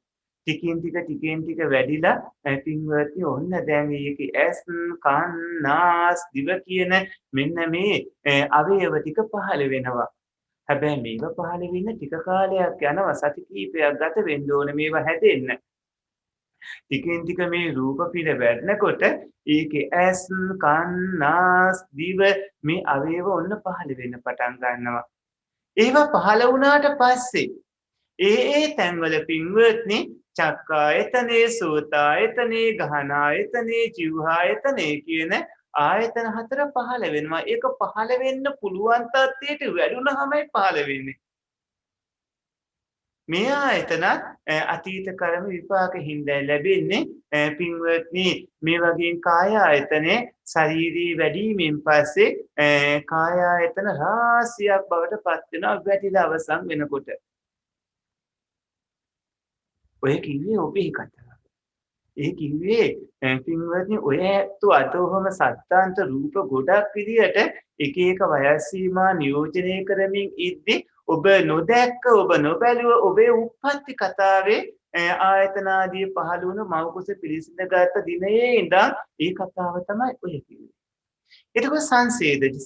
ටිකෙන් ටික වැඩිලා පින්වත්නි ඔන්න දැන් මේකේ ඇස් කන් නාස් දිව කියන මෙන්න මේ අවයව ටික පහළ වෙනවා. හැබැයි මේව පහළ වෙන්න ටික කාලයක් යනවා. සති කීපයක් ගත වෙන්න ඕනේ මේව හැදෙන්න. ටිකෙන් ටික මේ රූප පිළ වැඩනකොට ඒකේ ඇස් කන් නාස් දිව මේ අවයව ඔන්න පහළ වෙන්න පටන් ගන්නවා. ඒවා පහළ වුණාට පස්සේ ඒ තැන්වල පින්වත්නි චක්කායතනේ සෝතායතනේ ගහනායතනේ ජීවහායතනේ කියන ආයතන 4 පහළ වෙනවා. ඒක පහළ වෙන්න පුළුවන් තත්ත්වයට වැඩුණාමයි පහළ වෙන්නේ. මේ ආයතන අතීත කර්ම විපාක හින්දා ලැබෙන්නේ පින්වත්නි මේ වගේ කාය ආයතනේ ශාරීරික වැඩිමින් පස්සේ කාය ආයතන රාශියක් බවට පත් වෙනවා වැඩිලා අවසන් වෙනකොට. ඔය කිව්වේ ඔබේ කතාව. ඒ කිව්වේ පින්වත්නි ඔය ඇත්ත අතෝහම සත්තාන්ත රූප ගොඩක් විදියට එක එක වයස් සීමා නියෝජනය කරමින් ඉද්දි ඔබ නොදැක්ක ඔබ නොබැලුව ඔබේ උප්පත්ති කතාවේ ආයතනාදී පහළ වුණ මව කුස පිළිසිඳගත් දිනයේ ඉඳන් ඒ කතාව තමයි ඔය කිව්වේ. එතකොට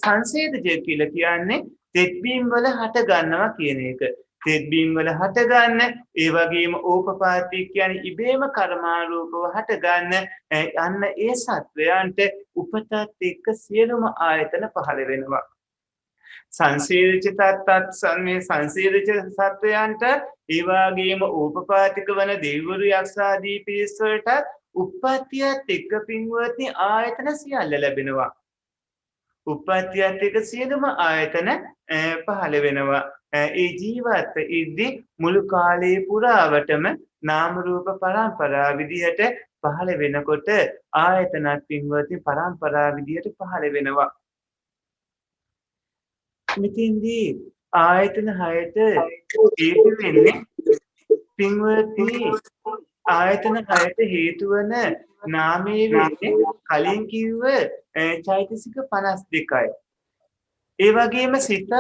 සංසේදජ කියලා කියන්නේ තෙත්බීම් වල හට ගන්නවා කියන එක. තෙත්බීම් වල හට ගන්න ඒ වගේම ඕපපාතික කියන්නේ ඉබේම කර්මාරූපව හට ගන්න යන්න ඒ සත්වයන්ට උපතත් එක්ක සියලුම ආයතන පහළ වෙනවා. සංසේදිත සත්වයන්ට ඒ වගේම ඕපපාතික වන දෙවිවරු යක්ෂ ආදී පිරිස් වලට උප්පත්තියත් එක්ක පින්වත්නි ආයතන සියල්ල ලැබෙනවා. උප්පත්තියත් එක්ක සියලුම ආයතන පහළ වෙනවා. ඒ ජීවත් ඉද්දි මුළු කාලේ පුරාවටම නාම රූප පරම්පරා විදිහට පහළ වෙනකොට ආයතනත් පින්වත්නි පරම්පරා විදිහට පහළ වෙනවා. මෙතෙන්දී ආයතන 6ට හේතු වෙන්නේ පින්වත්නි ආයතන 6ට හේතු වන නාමයේ වෙන්නේ කලින් කිව්ව චෛතසික 52යි. ඒ වගේම සිතත්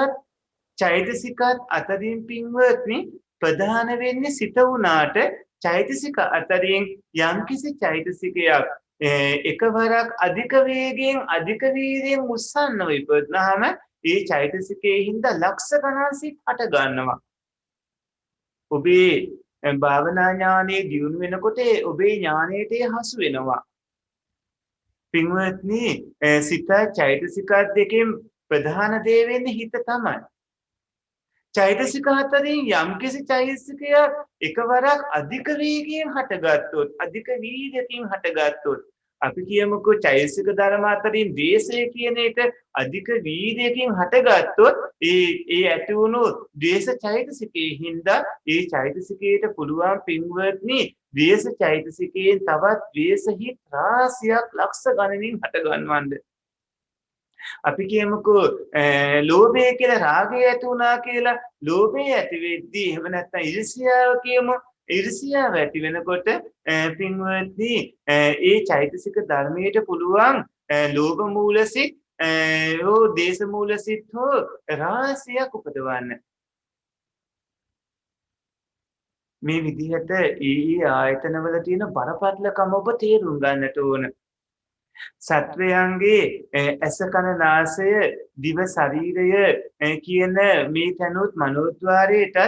චෛතසිකත් අතරින් පින්වත්නි ප්‍රධාන වෙන්නේ සිත වුණාට චෛතසික අතරින් යම්කිසි චෛතසිකයක් එකවරක් අධික වේගයෙන් අධික වීර්යයෙන් උස්සන්නව ඉපදනහම ඒ චෛතසිකයේ හින්දා ලක්ෂ ගණන් සිත් හට ගන්නවා. ඔබේ භාවනා ඥානයේ දියුණු වෙනකොට ඔබේ ඥානයට හසු වෙනවා. පින්වත්නි සිත චෛතසික දෙකෙන් ප්‍රධාන දේ වෙන්නේ හිත තමයි. චෛතසික අතරින් යම්කිසි චෛතසිකයක් එකවරක් අධික වේගයෙන් හටගත්තොත් අධික වීර්යයෙන් හටගත්තොත් අපි කියමුකෝ චෛතසික ධර්ම අතරින් ද්වේෂය කියන එක අධික වීර්යයෙන් හටගත්තොත් ඒ ඇති වුණු ද්වේෂ චෛතසිකයේ හින්දා ඒ චෛතසිකයට පුළුවන් පින්වත්නි ද්වේෂ චෛතසිකයෙන් තවත් ද්වේෂ හිත් රාශියක් ලක්ෂ ගණනින් හට ගන්නවන්න. අපි කියමුකෝ ලෝභය කියලා රාගය ඇති වුණා කියලා. ලෝභය ඇති වෙද්දී එහෙම නැත්නම් ඊර්ෂ්‍යාව කියමු. ඊර්ෂ්‍යාව ඇති වෙනකොට පින්වත්නි ඒ චෛතසික ධර්මයට පුළුවන් ලෝභ මූලසිත හෝ දේශ මූලසිත හෝ රාශියක් උපදවන්න. මේ විදිහට ආයතනවල තියෙන බරපතලකම ඔබ තේරුම් ගන්නට ඕන. සත්වයන්ගේ ඇස කන නාසය දිව ශරීරය කියන මේ තනුත් මනෝද්වාරයට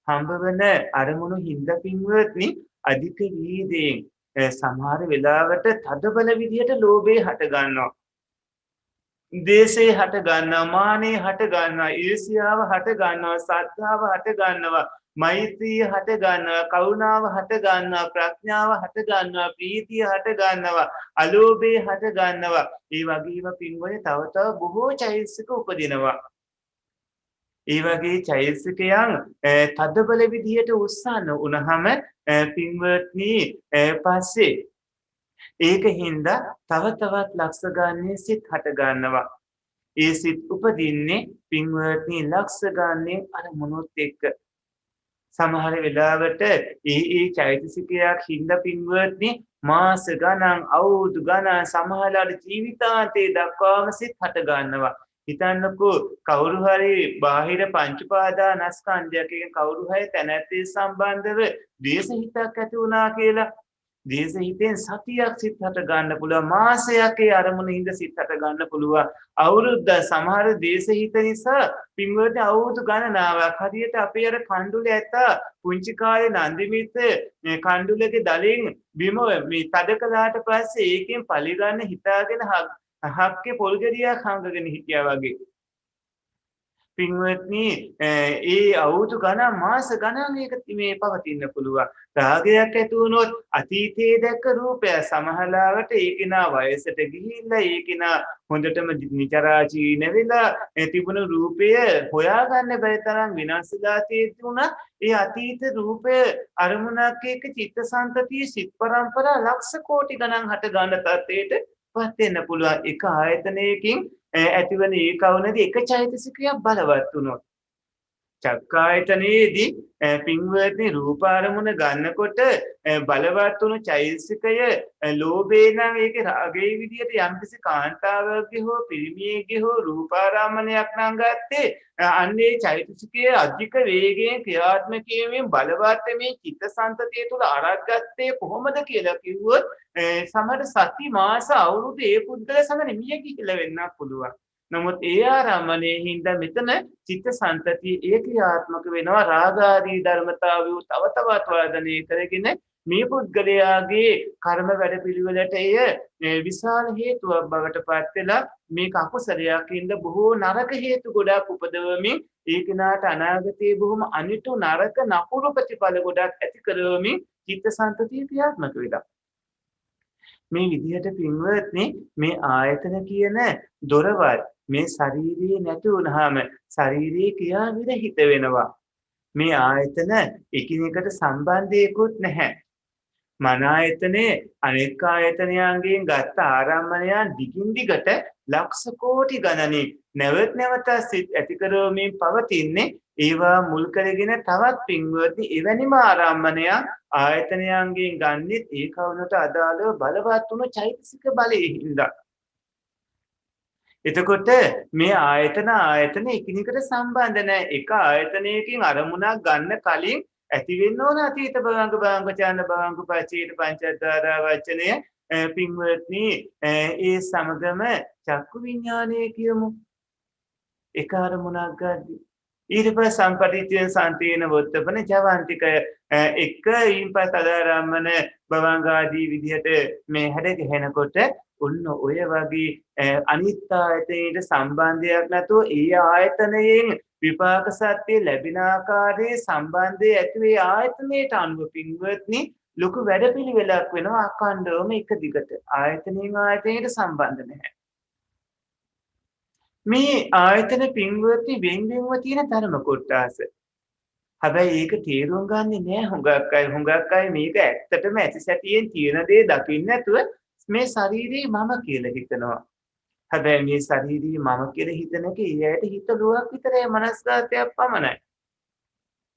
හම්බවන අරමුණු හින්දා පින්වත්නි අධික වීදයෙන් සමහර වෙලාවට තදබල විදිහට ලෝභය හට ගන්නවා. දේශේ හට ගන්නවා, මානේ හට ගන්නවා, ඊර්ෂ්‍යාව හට ගන්නවා, සද්ධාව හට ගන්නවා, මෛත්‍රිය හට ගන්නවා, කරුණාව හට ගන්නවා, ප්‍රඥාව හට ගන්නවා, ප්‍රීතිය හට ගන්නවා, අලෝභය හට ගන්නවා. ඒ වගේම පින්වත්නි තව තව බොහෝ චෛතසික උපදිනවා. ඒ වගේ චෛතසිකයන් තදබල විදිහට උස්සන්න උනහම පින්වත්නි පස්සේ ඒක හින්දා තව තවත් ලක්ෂ ගානේ සිත් හට ගන්නවා. ඒ සිත් උපදින්නේ පින්වත්නි ලක්ෂ ගානේ අරමුණුත් එක්ක. සමහර වෙලාවට ඒ චෛතසිකයක් හින්දා පින්වත්නි මාස ගණන් අවුරුදු ගණන් සමහරලාට ජීවිතාන්තයේ දක්වාම සිත් හට ගන්නවා. හිතන්නකෝ කවුරු හරි බාහිර පංච උපාදානස්කන්ධයකින් කවුරු හරි තැනැත්තේ සම්බන්ධව ද්වේෂ හිතක් ඇති වුණා කියලා. ද්වේෂ හිතෙන් සතියක් සිත් හට ගන්න පුළුවන්, මාසයක් ඒ අරමුණ හින්දා සිත් හට ගන්න පුළුවන්, අවුරුද්ද සමහර ද්වේෂ හිත නිසා පින්වත්නි අවුරුදු ගණනාවක් හරියට අපේ අර කණ්ඩුල ඇත පුංචි කාලේ නන්දිමිත් මේ කණ්ඩුලගේ දලින් බිම මේ තද කළාට පස්සේ ඒකෙන් පලි ගන්න හිතාගෙන හක්කේ පොල් ගෙඩියක් හංගගෙන හිටියා වගේ. පින්වත්නි ඒ අවුරුදු ගණන් මාස ගණන් ඒක මේ පවතින්න පුළුවන්. රාගයක් ඇති වුණොත් අතීතයේ දැක්ක රූපය සමහරවට ඒකිනා වයසට ගිහිල්ලා ඒකිනා හොඳටම නිචරාචීන වෙලා තිබුණු රූපය හොයාගන්න බැරි තරම් විනාශලා තියෙද්දී ඒ අතීත රූපය අරමුණක් එක්ක චිත්තසංතතිය සිත් පරම්පරා ලක්ෂ කෝටි ගණන් හට ගන්න තත්ත්වයට පත් වෙන්න පුළුවන්. එක ආයතනයකින් ඇතිවන ඒ කවුනදී එක චෛතසිකයක් බලවත් වුණොත් චක්කායතනයේදී පින්වත්නි රූප අරමුණ ගන්නකොට බලවත් වුණු චෛතසිකය ලෝභේ නම් ඒකේ රාගයේ විදියට යම්කිසි කාන්තාවකගේ හෝ පිරිමියෙක්ගේ හෝ රූපාරාමණයක් නම් ගත්තේ අන්නේ චෛතසිකයේ අධික වේගයෙන් ක්‍රියාත්මක වීමෙන් බලවත් මේ චිත්තසංතතිය තුල අරගත්තේ කොහොමද කියලා කිව්වොත් සමහර සති මාස අවුරුදු ඒ පුද්ගල සමග නිමිය කියලා වෙන්නත් පුළුවන්. නමුත් ඒ ආරම්මණයේ හින්දා මෙතන චිත්තසංතතිය ඒ ක්‍රියාත්මක වෙනවා රාගාදී ධර්මතාවය තව තවත් වර්ධනය කරගෙන මේ පුද්ගලයාගේ කර්ම වැඩපිළිවෙලට එය විශාල හේතුවක් බවට පත් වෙලා මේ අකුසලයක් හින්දා බොහෝ නරක හේතු ගොඩක් උපදවමින් ඒ කෙනාට අනාගතයේ බොහොම අනිතු නරක නපුරු ප්‍රතිඵල ගොඩක් ඇති කරවමින් චිත්තසංතතිය ක්‍රියාත්මක වෙනවා. මේ විදිහට පින්වත්නි මේ ආයතන කියන දොරවල් මේ ශරීරයේ නැති වුනහම ශරීරයේ ක්‍රියා විරහිත වෙනවා. මේ ආයතන එකිනෙකට සම්බන්ධයකුත් නැහැ. මන ආයතනේ අනෙක් ආයතනයන්ගෙන් ගත්ත ආරම්මණයන් දිගින් දිගට ලක්ෂ කෝටි ගණනින් නැවත නැවත සිත් ඇති කරවමින් පවතින්නේ ඒවා මුල් කරගෙන තවත් පින්වත්නි එවැනිම ආරම්මණයන් ආයතනයන්ගෙන් ගන්නෙත් ඒ කවුනට අදාළව බලවත් වුණු චෛතසික බලයේ හින්දා. එතකොට මේ ආයතන එකිනෙකට සම්බන්ධ නැහැ. එක ආයතනයකින් අරමුණක් ගන්න කලින් ඇති වෙන්න ඕන අතීත භවංග චාන භවංග පච්චේත පංචද්වාර වචනය පින්වත්නි ඒ සමගම චක්කු විඥානය කියමු. එක අරමුණක් ගද්දී ඊට පස්සේ සම්පටිච්ඡේන සම්තේන වොත්තපන ජවන්තිකය එක ඊම්පත් අදාරම්මන භවංග ආදී විදිහට මේ හැඩ ගැහෙනකොට ඔන්න ඔය වගේ අනිත් ආයතනයට සම්බන්ධයක් නැතුව ඒ ආයතනයෙන් විපාක සත්‍ය ලැබෙන ආකාරයේ සම්බන්ධය ඇති වේ ආයතනයට අනුව පින්වත්නි ලොකු වැඩපිළිවෙලක් වෙනවා අඛණ්ඩවම එක දිගට ආයතනයෙන් ආයතනයට සම්බන්ධ නැහැ. මේ ආයතන පින්වත්නි වෙන්වෙන්ව තියෙන ධර්ම කොටස. හැබැයි ඒක තේරුම් ගන්නේ නැහැ හුඟක් අය මේක ඇත්තටම ඇති සැටියෙන් තියෙන දේ දකින්න නැතුව මේ ශරීරේ මම කියලා හිතනවා. හැබැයි මේ ශරීරී මම කියලා හිතන එක ඊයට හිතලුවක් විතරයි මනස්ගතයක් පමණයි.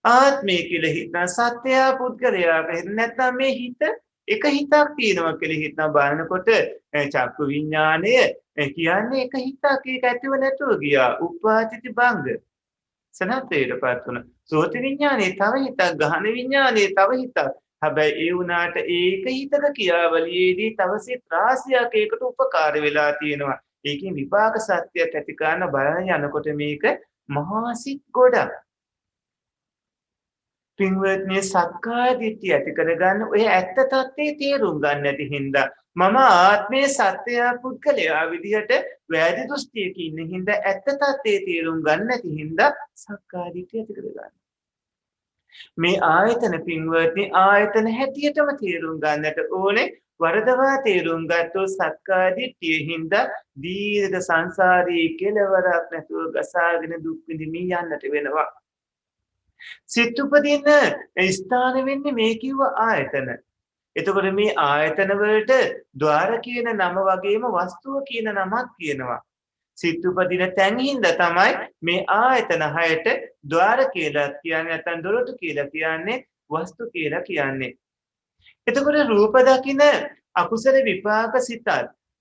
ආත්මය කියලා හිතන සත්‍යය පුද්ගලයා කියලා නැත්නම් මේ හිත එක හිතක් තියෙනවා කියලා හිතන බලනකොට චක්කු විඥානය කියන්නේ එක හිතක් ඒක ඇතිව නැතුව ගියා. උපාදිත භංග සනතේරපත් වුණා. සෝත විඥානේ තව හිතක්, ගහන විඥානේ තව හිතක්. හැබැයි ඒ වුණාට ඒක හිතක ක්‍රියාවලියේදී තව සිත් රාශියක් ඒකට උපකාර වෙලා තියෙනවා. ඒකෙන් විපාක සත්‍යයක් ඇති කරන බලන යනකොට මේක මහා සිත් ගොඩක්. පින්වත්නි සක්කාය දිට්ඨිය ඇති කරගන්න ඔය ඇත්ත తත්ත්වේ තේරුම් ගන්න නැති හින්දා මම ආත්මයේ සත්‍යය පුද්ගලයා විදිහට වැරදි දෘෂ්ටියක ඉන්න හින්දා ඇත්ත తත්ත්වේ තේරුම් ගන්න නැති හින්දා සක්කාය දිට්ඨිය ඇති කරගන්න. මේ ආයතන පින්වත්නි ආයතන හැටියටම තේරුම් ගන්නට ඕනේ. වරදවා තේරුම් ගත්තොත් සක්කාය දිට්ඨිය හින්දා දීර්ඝ සංසාරී කෙලවරක් නැතුව ගසාගෙන දුක් විඳින්න යන්නට වෙනවා. සිත් උපදින ස්ථාන වෙන්නේ මේ කිව්ව ආයතන. එතකොට මේ ආයතන වලට ద్వාර කියන නම වගේම වස්තුව කියන නමක් කියනවා. සිත් උපදින තැන් හින්දා තමයි මේ ආයතන හයට ద్వාර කියලා කියන්නේ නැත්නම් දොරටු කියලා කියන්නේ වස්තු කියලා කියන්නේ. එතකොට රූප දකින අකුසල විපාක සිතත්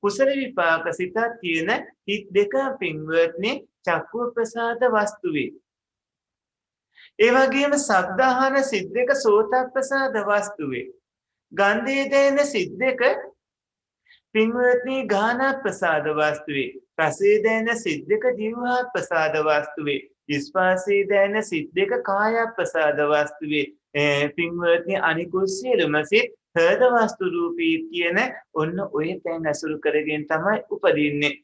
කුසල විපාක සිතත් කියන හිත් දෙක පින්වත්නි චක්කු ප්‍රසාද වස්තුවේ. ඒ වගේම ශබ්ද අහන සිත් දෙක සෝත ප්‍රසාද වස්තුවේ. ගන්ධය දැනෙන සිත් දෙක පින්වත්නි ගාන ප්‍රසාද වස්තුවේ. රසය දැනෙන සිත් දෙක ජීවහා ප්‍රසාද වස්තුවේ. ස්පර්ශය දැනෙන සිත් දෙක කාය ප්‍රසාද වස්තුවේ. පින්වත්නි අනිකුත් සියලුම සිත් හෘද වස්තු රූපී කියන ඔන්න ඔය තැන් අසුරු කරගෙන තමයි උපදින්නේ.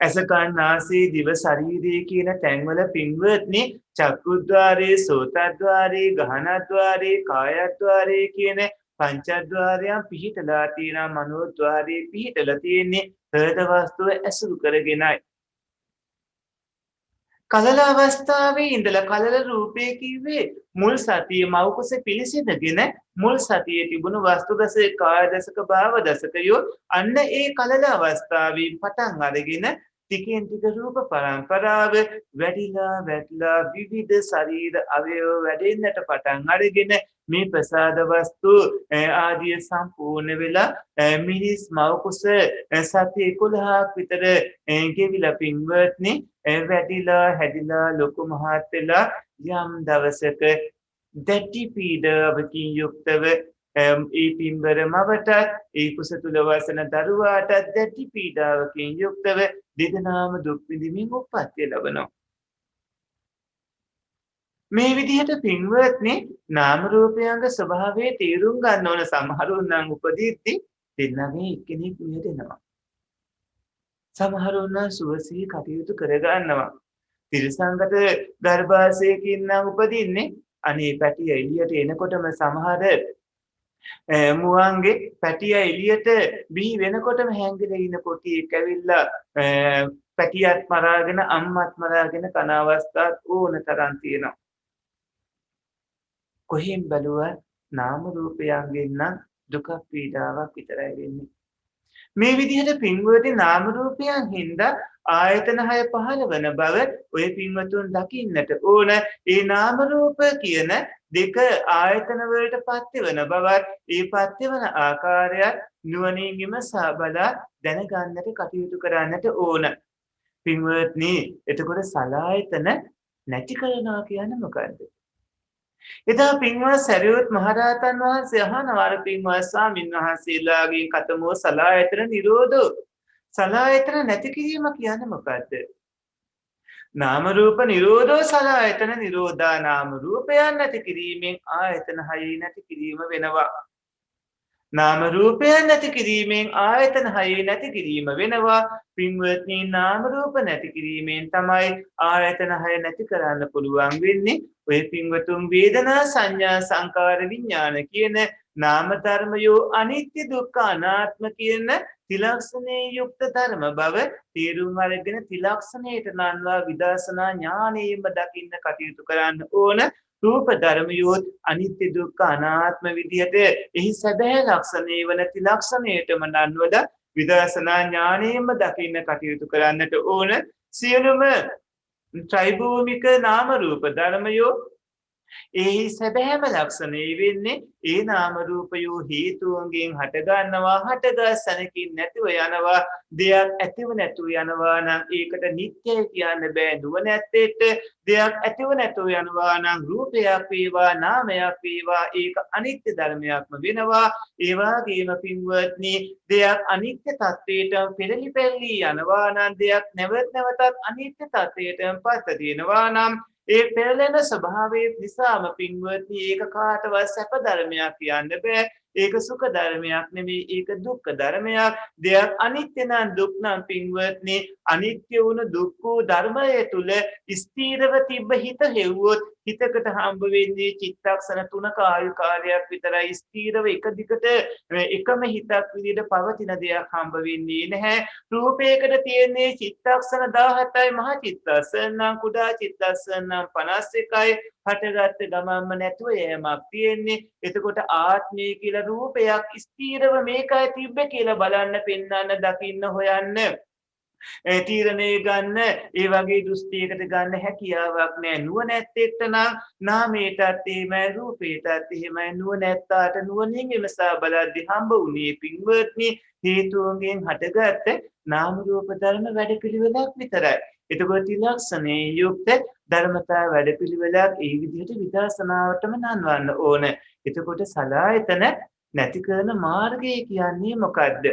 ඇස කන් නාසය දිව ශරීරය කියන තැන්වල පින්වත්නි චක්කුද්්වාරේ සෝතද්්වාරේ ගහනද්්වාරේ කායද්්වාරේ කියන පංචද්්වාරයන් පිහිටලා තියෙනවා. මනෝද්්වාරේ පිහිටලා තියෙන්නේ හෘද වස්තුව ඇසුරු කරගෙනයි. කලල අවස්ථාවේ ඉඳලා කලල රූපේ කිව්වේ මුල් සතියේ මෞකස පිළිසිඳගෙන මුල් සතියේ තිබුණු වස්තු දසක කාය දසක භාව දසකයෝ අන්න ඒ කලල අවස්ථාවේ පටන් අරගෙන ටිකෙන් ටික රූප පරම්පරාව වැඩිලා විවිධ ශරීර අවයව වැඩෙන්නට පටන් අරගෙන මේ ප්‍රසාද වස්තු ආදී සම්පූර්ණ වෙලා මිනිස් මෞකස සති 11ක් විතර ගෙවිලා පින්වත්නි වැඩිලා හැදිලා ලොකු මහත් වෙලා යම් දවසක දැටි පීඩාවකින් යුක්තව ඒ පින්බර මවටත් ඒ කුස තුල වසන දරුවාටත් දැටි පීඩාවකින් යුක්තව දෙදෙනාම දුක් විඳින්මින් උප්පත්තිය ලබනවා. මේ විදිහට පින්වත්නි නාම රූපයන්ගේ ස්වභාවය තේරුම් ගන්න ඕන. සමහරුන් නම් උපදීද්දි දෙන්නගේ එක්කෙනෙක් මියදෙනවා. සමහරුන් නම් සුවසේ කටයුතු කරගන්නවා. තිරසංගත ගර්භාෂයකින් නම් උපදින්නේ අනේ පැටිය එළියට එනකොටම සමහර මුවන්ගේ පැටිය එළියට බිහි වෙනකොටම හැංගිලා ඉන්න කොටියෙක් ඇවිල්ලා පැටියත් මරාගෙන අම්මත් මරාගෙන කන අවස්ථාත් ඕන තරම් තියෙනවා. කොහෙන් බැලුවත් නාම රූපයන්ගෙන් නම් දුක පීඩාවක් විතරයි වෙන්නේ. මේ විදිහට පින්වත්නි නාම රූපයන් හින්දා ආයතන 6 පහළ වන බව ඔය පින්වතුන් දකින්නට ඕන. ඒ නාම රූප කියන දෙක ආයතන වලට පත්‍ය වෙන බවත් ඒ පත්‍ය වෙන ආකාරයත් නුවණින් විමසා බලා දැනගන්නට කටයුතු කරන්නට ඕන. පින්වත්නි එතකොට සලායතන නැති කරනවා කියන්නේ මොකද්ද? එදා පින්වත් සරියුත් මහරහතන් වහන්සේ අහනවා අර පින්වත් ස්වාමීන් වහන්සේලාගෙන් කතමෝ සලායතන නිරෝධෝ. සලායතන නැති කිරීම කියන්නේ මොකද්ද? නාම රූප නිරෝධෝ සලායතන නිරෝධා. නාම රූපයන් නැති කිරීමෙන් ආයතන 6 නැති කිරීම වෙනවා. නාම රූපයන් නැති කිරීමෙන් ආයතන 6 නැති කිරීම වෙනවා. පින්වත්නි නාම රූප නැති කිරීමෙන් තමයි ආයතන 6 නැති කරන්න පුළුවන් වෙන්නේ. ඔය පින්වතුන් වේදනා සංඥා සංකාර විඥාන කියන නාම ධර්මයෝ අනිත්‍ය දුක්ඛ අනාත්ම කියන ත්‍රිලක්ෂණේ යුක්ත ධර්ම බව තේරුම් අරගෙන ත්‍රිලක්ෂණයට නන්වා විදර්ශනා ඥානයෙන්ම දකින්න කටයුතු කරන්න ඕන. රූප ධර්මයෝ අනිත්‍ය දුක්ඛ අනාත්ම විදියට එහි සැබෑ ලක්ෂණේ වන ත්‍රිලක්ෂණයටම නන්වලා විදර්ශනා ඥාණයෙන්ම දකින්න කටයුතු කරන්නට ඕන. සියලුම ත්‍රිභූමික නාම රූප ධර්මයෝ එහි සැබෑම ලක්ෂණය වෙන්නේ ඒ නාම රූපයෝ හේතුන්ගෙන් හටගන්නවා, හටගත් සැනකින් නැතිව යනවා. දෙයක් ඇතිව නැතුව යනවා නම් ඒකට නිත්‍යයි කියන්න බෑ නුවණැත්තේට. දෙයක් ඇතිව නැතුව යනවා නම් රූපයක් වේවා නාමයක් වේවා ඒක අනිත්‍ය ධර්මයක්ම වෙනවා. ඒ වගේම පින්වත්නි දෙයක් අනිත්‍ය තත්වයට පෙරලි පෙරලි යනවා නම් දෙයක් නැවත නැවතත් අනිත්‍ය තත්වයටම පත් වෙනවා නම් ඒ පෙරලෙන ස්වභාවයේ නිසාම පින්වත්නි ඒක කාටවත් සැප ධර්මයක් කියන්න බෑ. ඒක සුඛ ධර්මයක් නෙමෙයි, ඒක දුක්ඛ ධර්මයක්. දෙයක් අනිත්‍ය නම් දුක් නම් පින්වත්නි අනිත්‍ය වුණු දුක් වූ ධර්මයේ තුල ස්ථීරව තිබ්බ හිත හෙව්වොත් හිතකට හම්බ වෙන්නේ චිත්තක්ෂණ 3ක ආයු කාලයක් විතරයි. ස්ථීරව එක දිගට එකම හිතක් විදිහට පවතින දෙයක් හම්බ වෙන්නේ නැහැ. රූපයකට තියෙන්නේ චිත්තක්ෂණ 17යි, මහ චිත්තක්ෂණ නම් කුඩා චිත්තක්ෂණ නම් 51යි. හටගත්ත ගමන්ම නැතුව යෑමක් තියෙන්නේ. එතකොට ආත්මය කියලා රූපයක් ස්ථීරව මේකයි තිබ්බේ කියලා බලන්න, පෙන්වන්න, දකින්න, හොයන්න, තීරණය ගන්න, ඒ වගේ දෘෂ්ටියකට ගන්න හැකියාවක් නැහැ. නුවණැත්තෙක්ට නම් නාමයටත් එහෙමයි, රූපයටත් එහෙමයි. නුවණැත්තාට නුවණින් විමසා බලද්දී හම්බ වුණේ පින්වත්නි හේතුන්ගෙන් හටගත්ත නාම රූප ධර්ම වැඩපිළිවෙලක් විතරයි. එතකොට ත්‍රිලක්ෂණයේ යුක්ත ධර්මතා වැඩපිළිවෙලක් ඒ විදිහට විදර්ශනාවටම නන්වන්න ඕන. එතකොට සලආයතන නැති කරන මාර්ගය කියන්නේ මොකද්ද?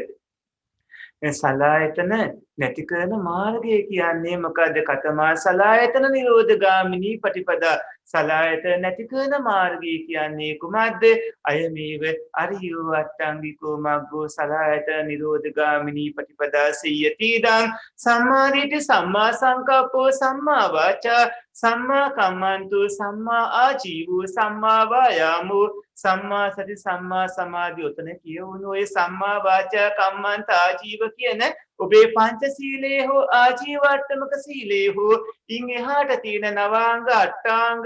සලආයතන නැති කරන මාර්ගය කියන්නේ මොකද්ද? කතමා සලආයතන නිරෝධගාමිනී පටිපදා. සලආයතන නැති කරන මාර්ගය කියන්නේ කුමක්ද? අයමේව අරියෝ අට්ඨංගිකෝ මග්ගෝ සලආයතන නිරෝධගාමිනී පටිපදා සියතිදං සම්මාදිට්ඨි සම්මා සංකප්පෝ සම්මා වාචා සම්මා කම්මන්තු සම්මා ආජීවෝ සම්මා වායාමෝ සම්මා සති සම්මා සමාධි. උතන කියවුණු ඔය සම්මා වාචා කම්මන්ත ආජීව කියන ඔබේ පංචශීලයේ හෝ ආජීවාට්ටමක සීලයේ හෝ ඉන් එහාට තියෙන නවාංග අට්ටාංග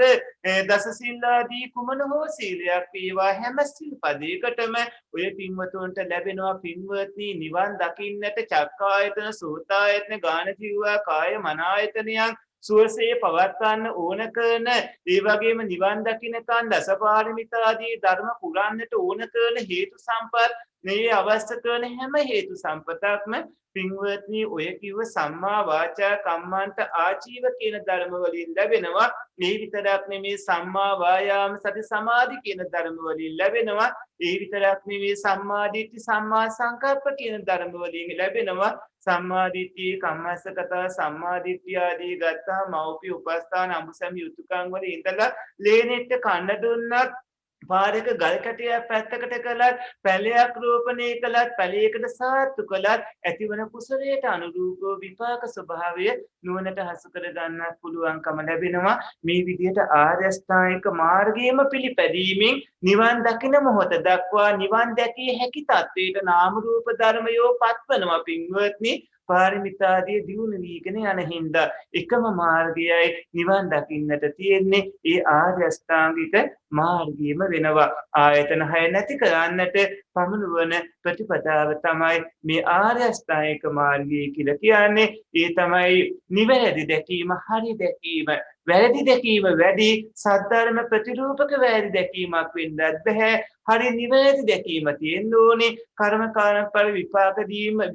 දස සිල්ලාදී කුමන හෝ සීලයක් වේවා හැම සිල්පදයකටම ඔය පින්වතුන්ට ලැබෙනවා පින්වත්නි නිවන් දකින්නට චක්කායතන සෝතායතන ගාන ජීවා කාය මනායතනයන් සුවසේ පවත්වන්න ඕන කරන, ඒ වගේම නිවන් දකින්නකන් දසපාරමිතාදී ධර්ම පුරන්නට ඕන කරන හේතු සම්පත් මේ අවශ්‍ය කරන හැම හේතු සම්පතක්ම පින්වත්නි ඔය කිව්ව සම්මා වාචා කම්මන්ත ආජීව කියන ධර්ම වලින් ලැබෙනවා. මේ විතරක් නෙමේ සම්මා වායාම සති සමාධි කියන ධර්ම වලින් ලැබෙනවා. ඒ විතරක් නෙමේ සම්මා දිට්ඨි සම්මා සංකප්ප කියන ධර්ම වලින් ලැබෙනවා. සම්මා දිට්ඨි කම්මස්සකතා සම්මා දිට්ඨිය ආදී ගත්තා මෞපිය උපස්ථාන අඹසැමි යුතුයකම් වල ඉඳලා ලේනෙට කන්න දුන්නත් පාරක ගල් කැටයක් පැත්තකට කළත් පැලයක් රෝපණය කළත් පැලයකට සාත්තු කළත් ඇතිවන කුසලයට අනුරූපව විපාක ස්වභාවය නුවණට හසු කර ගන්නත් පුළුවන්කම ලැබෙනවා. මේ විදිහට ආර්ය අෂ්ටාංගික මාර්ගයේම පිළිපැදීමෙන් නිවන් දකින මොහොත දක්වා නිවන් දැකිය හැකි තත්වයට නාම රූප ධර්මයෝ පත්වනවා පින්වත්නි. පාරමිතාදී දියුණු වීගෙන යන හින්දා එකම මාර්ගයයි නිවන් දකින්නට තියෙන්නේ. ඒ ආර්ය අෂ්ටාංගික මාර්ගයම වෙනවා. ආයතන 6 නැති කරන්නට පමනුවන ප්‍රතිපදාව තමයි මේ ආර්ය අෂ්ටාංගික මාර්ගය කියලා කියන්නේ. ඒ තමයි නිවැරදි දැකීම, හරි දැකීම. වැරදි දැකීම වැඩි සද්ධර්ම ප්‍රතිරූපක වැරදි දැකීමක් වෙන්නත් බෑ. හරි නිවැරදි දැකීම තියෙන්න ඕනේ. කර්ම කාරණඵල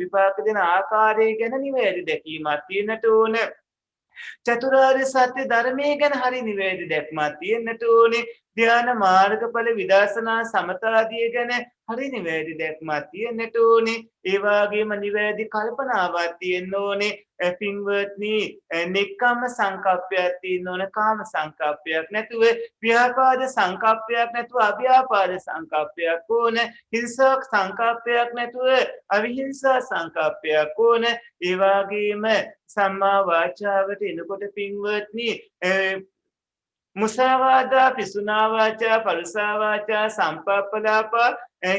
විපාක දෙන ආකාරය ගැන නිවැරදි දැකීමක් තියෙන්නට ඕන. චතුරාර්ය සත්‍ය ධර්මයේ ගැන හරි නිවැරදි දැක්මක් තියෙන්නට ඕනේ. ධ්‍යාන මාර්ගඵල විදර්ශනා සමතාදිය ගැන හරි නිවැරදි දැක්මක් තියෙන්නට ඕනේ. ඒ වගේම නිවැරදි කල්පනාවක් තියෙන්න ඕනේ. පින්වත්නි නෙක්ඛම්ම සංකප්පයක් තියෙන්න ඕන. කාම සංකප්පයක් නැතුව, ව්‍යාපාද සංකප්පයක් නැතුව අව්‍යාපාද සංකප්පයක් ඕන. හිංසාවක් සංකප්පයක් නැතුව අවිහිංසා සංකප්පයක් ඕන. ඒ වගේම සම්මා වාචාවට එනකොට පින්වත්නි මුසාවාදා පිසුනා වාචා පරුසා වාචා සම්පප්පලාපා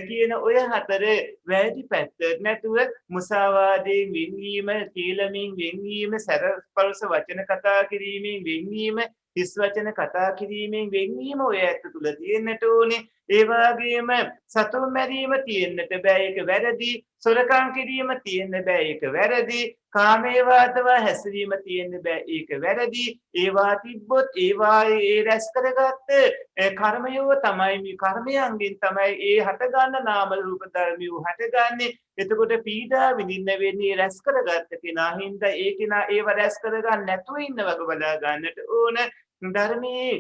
කියන ඔය හතර වැරදි පැත්ත නැතුව මුසාවාදයෙන් වෙන්වීම, කීලමින් වෙන්වීම, සැරපරුස වචන කතා කිරීමෙන් වෙන්වීම, හිස් වචන කතා කිරීමෙන් වෙන්වීම ඔය ඇත්ත තුල තියෙන්නට ඕනේ. ඒ වගේම සතුන් මැරීම තියෙන්නට බෑ ඒක වැරදි. සොරකම් කිරීම තියෙන්න බෑ ඒක වැරදි. කාමයේ වාදව හැසිරීම තියෙන්න බෑ ඒක වැරදි. ඒවා තිබ්බොත් ඒවා ඒ රැස් කරගත්ත කර්මයෝ තමයි මේ කර්මයන්ගෙන් තමයි ඒ හට ගන්න නාම රූප ධර්මියෝ හටගන්නේ. එතකොට පීඩා විඳින්න වෙන්නේ රැස් කරගත්ත කෙනා හින්දා ඒ කෙනා ඒව රැස් කරගන්න නැතුව ඉන්න වග බලා ගන්නට ඕන. ධර්මයේ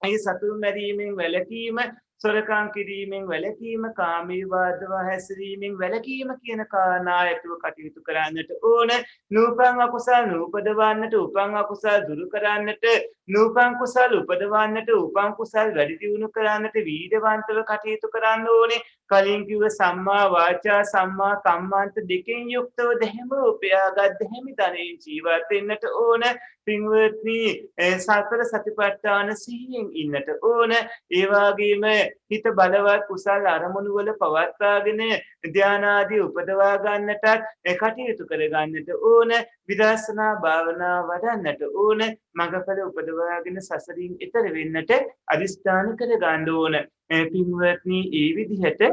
ඒ සතුන් මැරීමෙන් වැළකීම, සොරකම් කිරීමෙන් වැළකීම, කාමී වාදව හැසිරීමෙන් වැළකීම කියන කාරණායතුව කටයුතු කරන්නට ඕන. නූපන් අකුසල් නූපදවන්නට, උපන් අකුසල් දුරු කරන්නට, නූපන් කුසල් උපදවන්නට, උපන් කුසල් වැඩි දියුණු කරන්නට වීර්යවන්තව කටයුතු කරන්න ඕනේ. කලින් කිව්ව සම්මා වාචා සම්මා කම්මන්ත දෙකෙන් යුක්තව දෙහිම උපයාගත් දෙහිමි ධනෙන් ජීවත් වෙන්නට ඕන. පින්වත්නි සතර සතිපට්ඨාන සිහියෙන් ඉන්නට ඕන. ඒ වගේම හිත බලවත් කුසල් අරමුණු වල පවත්වාගෙන ධානාදී උපදවා ගන්නටත් කටයුතු කර ගන්නට ඕන. විදර්ශනා භාවනා වඩන්නට ඕන. මඟඵල උපදවාගෙන සසරින් ඈතර වෙන්නට අදිස්ථාන කර ගන්න ඕන. පින්වත්නි ඒ විදිහට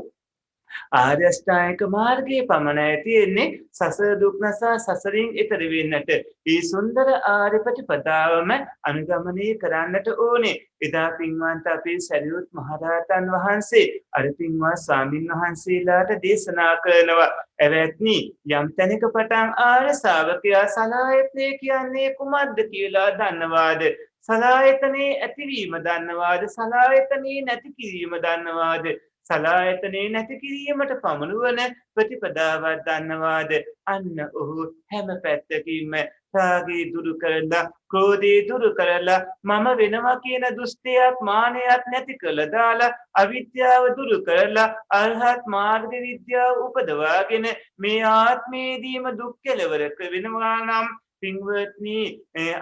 ආර්ය අෂ්ටාංගික මාර්ගයේ පමණයි තියෙන්නේ සසර දුක් නැසා සසරින් ඈතර වෙන්නට. මේ සුන්දර ආර්ය ප්‍රතිපදාවම අනුගමනය කරන්නට ඕනේ. එදා පින්වන්ත අපේ සරියුත් මහරහතන් වහන්සේ අර පින්වත් ස්වාමින් වහන්සේලාට දේශනා කරනවා. එවත්නි යම් තැනක පටන් ආර්ය ශ්‍රාවකයා සලායතනේ කියන්නේ කුමක්ද කියලා දන්නවාද? සලායතනේ ඇතිවීම දන්නවාද? සලායතනේ නැති කිරීම දන්නවාද? සලායතනේ නැති කිරීමට පමණුවන ප්‍රතිපදාවක් දන්නවාද? අන්න ඔහු හැම පැත්තකින්ම රාගය දුරු කරලා, ක්‍රෝධය දුරු කරලා, මම වෙනවා කියන දුෂ්ටයත් මානයත් නැති කළා දාලා, අවිද්‍යාව දුරු කරලා අරහත් මාර්ග විද්‍යාව උපදවාගෙන මේ ආත්මයේදීම දුක් කෙලවර වෙනවා නම් පින්වත්නි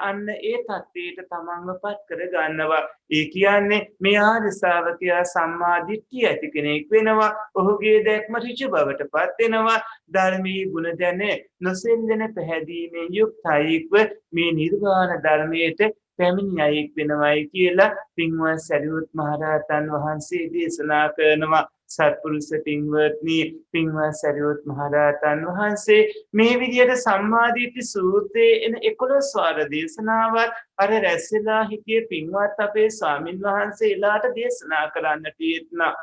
අන්න ඒ තත්ත්වයට තමන්ව පත් කර ගන්නවා. ඒ කියන්නේ මේ ආර්ය ශ්‍රාවකයා සම්මා දිට්ඨිය ඇති කෙනෙක් වෙනවා. ඔහුගේ දැක්ම ඍජු බවට පත් වෙනවා. ධර්මී ගුණ දැන නොසෙල්වෙන පැහැදීමෙන් යුක්තයිව මේ නිර්වාණ ධර්මයට පැමිණියයික් වෙනවයි කියලා පින්වත් සරියුත් මහරහතන් වහන්සේ දේශනා කරනවා. සත්පුරුෂ පින්වත්නි පින්වත් සරියුත් මහරහතන් වහන්සේ මේ විදියට සම්මාදිට්ඨි සූත්‍රයේ එන 11 වාර දේශනාවත් අර රැස්ලා හිටියේ පින්වත් අපේ ස්වාමින් වහන්සේලාට දේශනා කරන්නට යෙදුණා.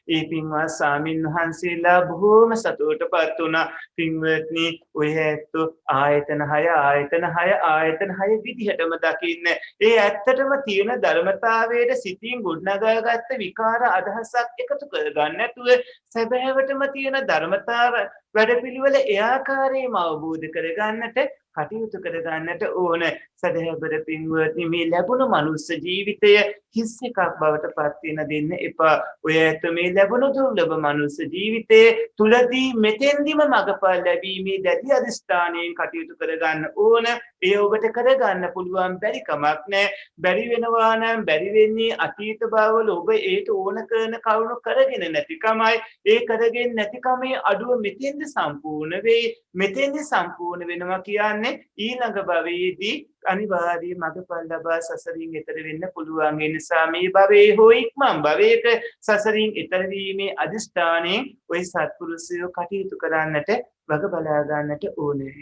ඒ පින්වත් ස්වාමින් වහන්සේලා බොහෝම සතුටටපත් වුණා. පින්වත්නි ඔය ඇත්තෝ ආයතන 6 විදිහටම දකින්න. ඒ ඇත්තටම තියෙන ධර්මතාවයට සිතින් ගොඩනගාගත්ත විකාර අදහසක් එකතු කරගන්න නැතුව සැබෑවටම තියෙන ධර්මතාව වැඩපිළිවෙල ඒ ආකාරයෙන්ම අවබෝධ කරගන්නට කටයුතු කරගන්නට ඕන. සදහැබර පින්වත්නි මේ ලැබුණු මනුස්ස ජීවිතය හිස් එකක් බවට පත් වෙන දෙන්න එපා. ඔය ඇත්ත මේ ලැබුණු දුර්ලභ මනුස්ස ජීවිතයේ තුලදී මෙතෙන්දිම මඟපල් ලැබීමේ දැඩි අධිෂ්ඨානයෙන් කටයුතු කරගන්න ඕන. ඒ ඔබට කරගන්න පුළුවන් බැරි කමක් නැහැ. බැරි වෙනවා නම් බැරි වෙන්නේ අතීත භවවල ඔබ ඒට ඕන කරන කරුණු කරගෙන නැතිකමයි. ඒ කරගෙන නැතිකමේ අඩුව මෙතෙන්ද සම්පූර්ණ වෙයි. මෙතෙන්ද සම්පූර්ණ වෙනවා කියන්නේ ඊළඟ භවයේදී අනිවාර්යයෙන් මඟපල් ලබා සසරින් එතර වෙන්න පුළුවන්. ඒ නිසා මේ භවයේ හෝ ඉක්මන් භවයක සසරින් එතර වීමේ අදිෂ්ඨානයෙන් ওই සත්පුරුෂයෝ කටයුතු කරන්නට වග බලා ගන්නට ඕනේ.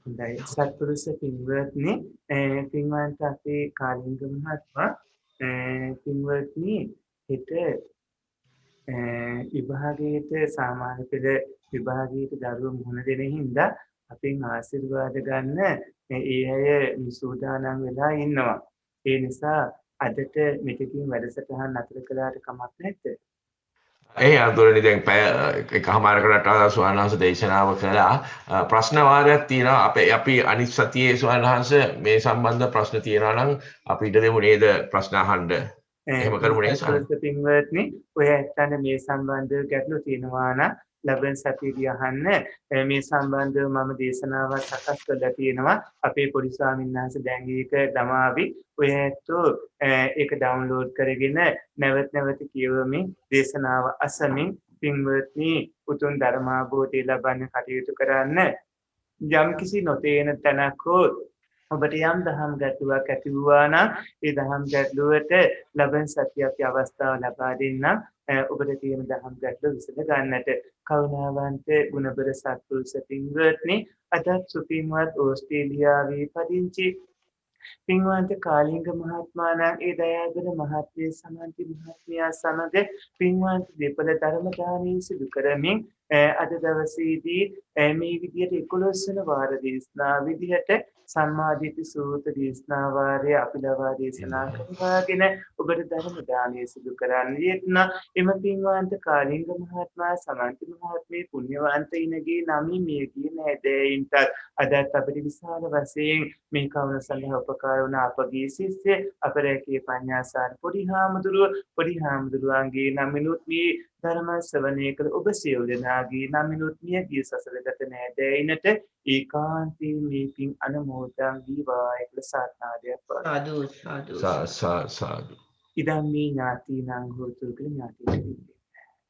හොඳයි සත්පුරුෂ පින්වත්නි පින්වන්ත අපේ කාලිංග මහත්මයා පින්වත්නි හිත විභාගයට සාමාන්‍ය පෙළ විභාගයට දරුවෝ මුහුණ දෙන හින්දා අපෙන් ආශිර්වාද ගන්න ඒ අය සූදානම් වෙලා ඉන්නවා. ඒ නිසා අදට මෙතකින් වැඩසටහන නතර කළාට කමක් නැද්ද? ඒ අඳුරනේ දැන් පැය එකමාරකට ස්වාමීන් වහන්සේ දේශනාව කළා. ප්‍රශ්න වාරයක් තියෙනවා. අපි අනිත් සතියේ ස්වාමීන් වහන්සේ මේ සම්බන්ධ ප්‍රශ්න තියෙනවා නම් අපි ඉඩ දෙමු නේද ප්‍රශ්න අහන්න. එහෙම කරමු නේද? පින්වත්නි ඔය ඇත්තට මේ සම්බන්ධව ගැටලු තියෙනවා නම් ලබන සතියේදී අහන්න. මේ සම්බන්ධව මම දේශනාවක් සකස් කරලා තියෙනවා. අපේ පොඩි ස්වාමීන් වහන්සේ දැන් ඒක දමාවි. ඔය ඇත්තෝ ඒක ඩවුන්ලෝඩ් කරගෙන නැවත නැවත කියවමින් දේශනාව අසමින් පින්වත්නි උතුම් ධර්මාභෝධය ලබන්න කටයුතු කරන්න. යම් කිසි නොතේන තැනක් හෝ ඔබට යම් දහම් ගැටලුවක් ඇති වූවා නම් ඒ දහම් ගැටලුවට ලබන සතිය අපි අවස්ථාව ලබා දෙන්නම් ඔබට තියෙන දහම් ගැටලුව විසඳ ගන්නට කරුණාවන්ත ගුණබර සත්පුරුෂ පින්වත්නි අදත් සුපින්වත් ඕස්ට්‍රේලියාවේ පදිංචි පින්වන්ත කාලිංග මහත්මයාණන් ඒ දයාබර මහත්මිය සමන්ති මහත්මියා සමග පින්වන්ත දෙපළ ධර්ම දානය සිදු කරමින් අද දවසේදී මේ විදියට 11 වන වාර දේශනා විදියට සම්මාදිට්ඨි සූත්‍ර දේශනා වාරය අපි ලබා දේශනා කරවාගෙන ඔබට ධර්ම දානය සිදු කරන්න යෙත්න එම පින්වන්ත කාලිංග මහත්මයා සමන්ති මහත්මිය පුණ්‍යවන්තයිනගේ නමින් මිය ගිය නැදෑයින්ටත් අදත් අපිට විශාල වශයෙන් මේ කවුණ සඳහා උපකාර වුණ අපගේ ශිෂ්‍ය අපරැකේ පඤ්ඤාසාර පොඩි හාමුදුරුවන්ගේ නමිනුත් මේ ධර්ම ශ්‍රවණය කළ ඔබ සියලු දෙනාගේ නමිනුත් මියගිය සසරගත නෑදෑයිනට ඒකාන්තයෙන් මේ පින් අනුමෝදන් වේවා කියලා සාධනාවක් සාදු ඉදම්මේ ඥාතිනං හෝතු කියලා ඥාතිට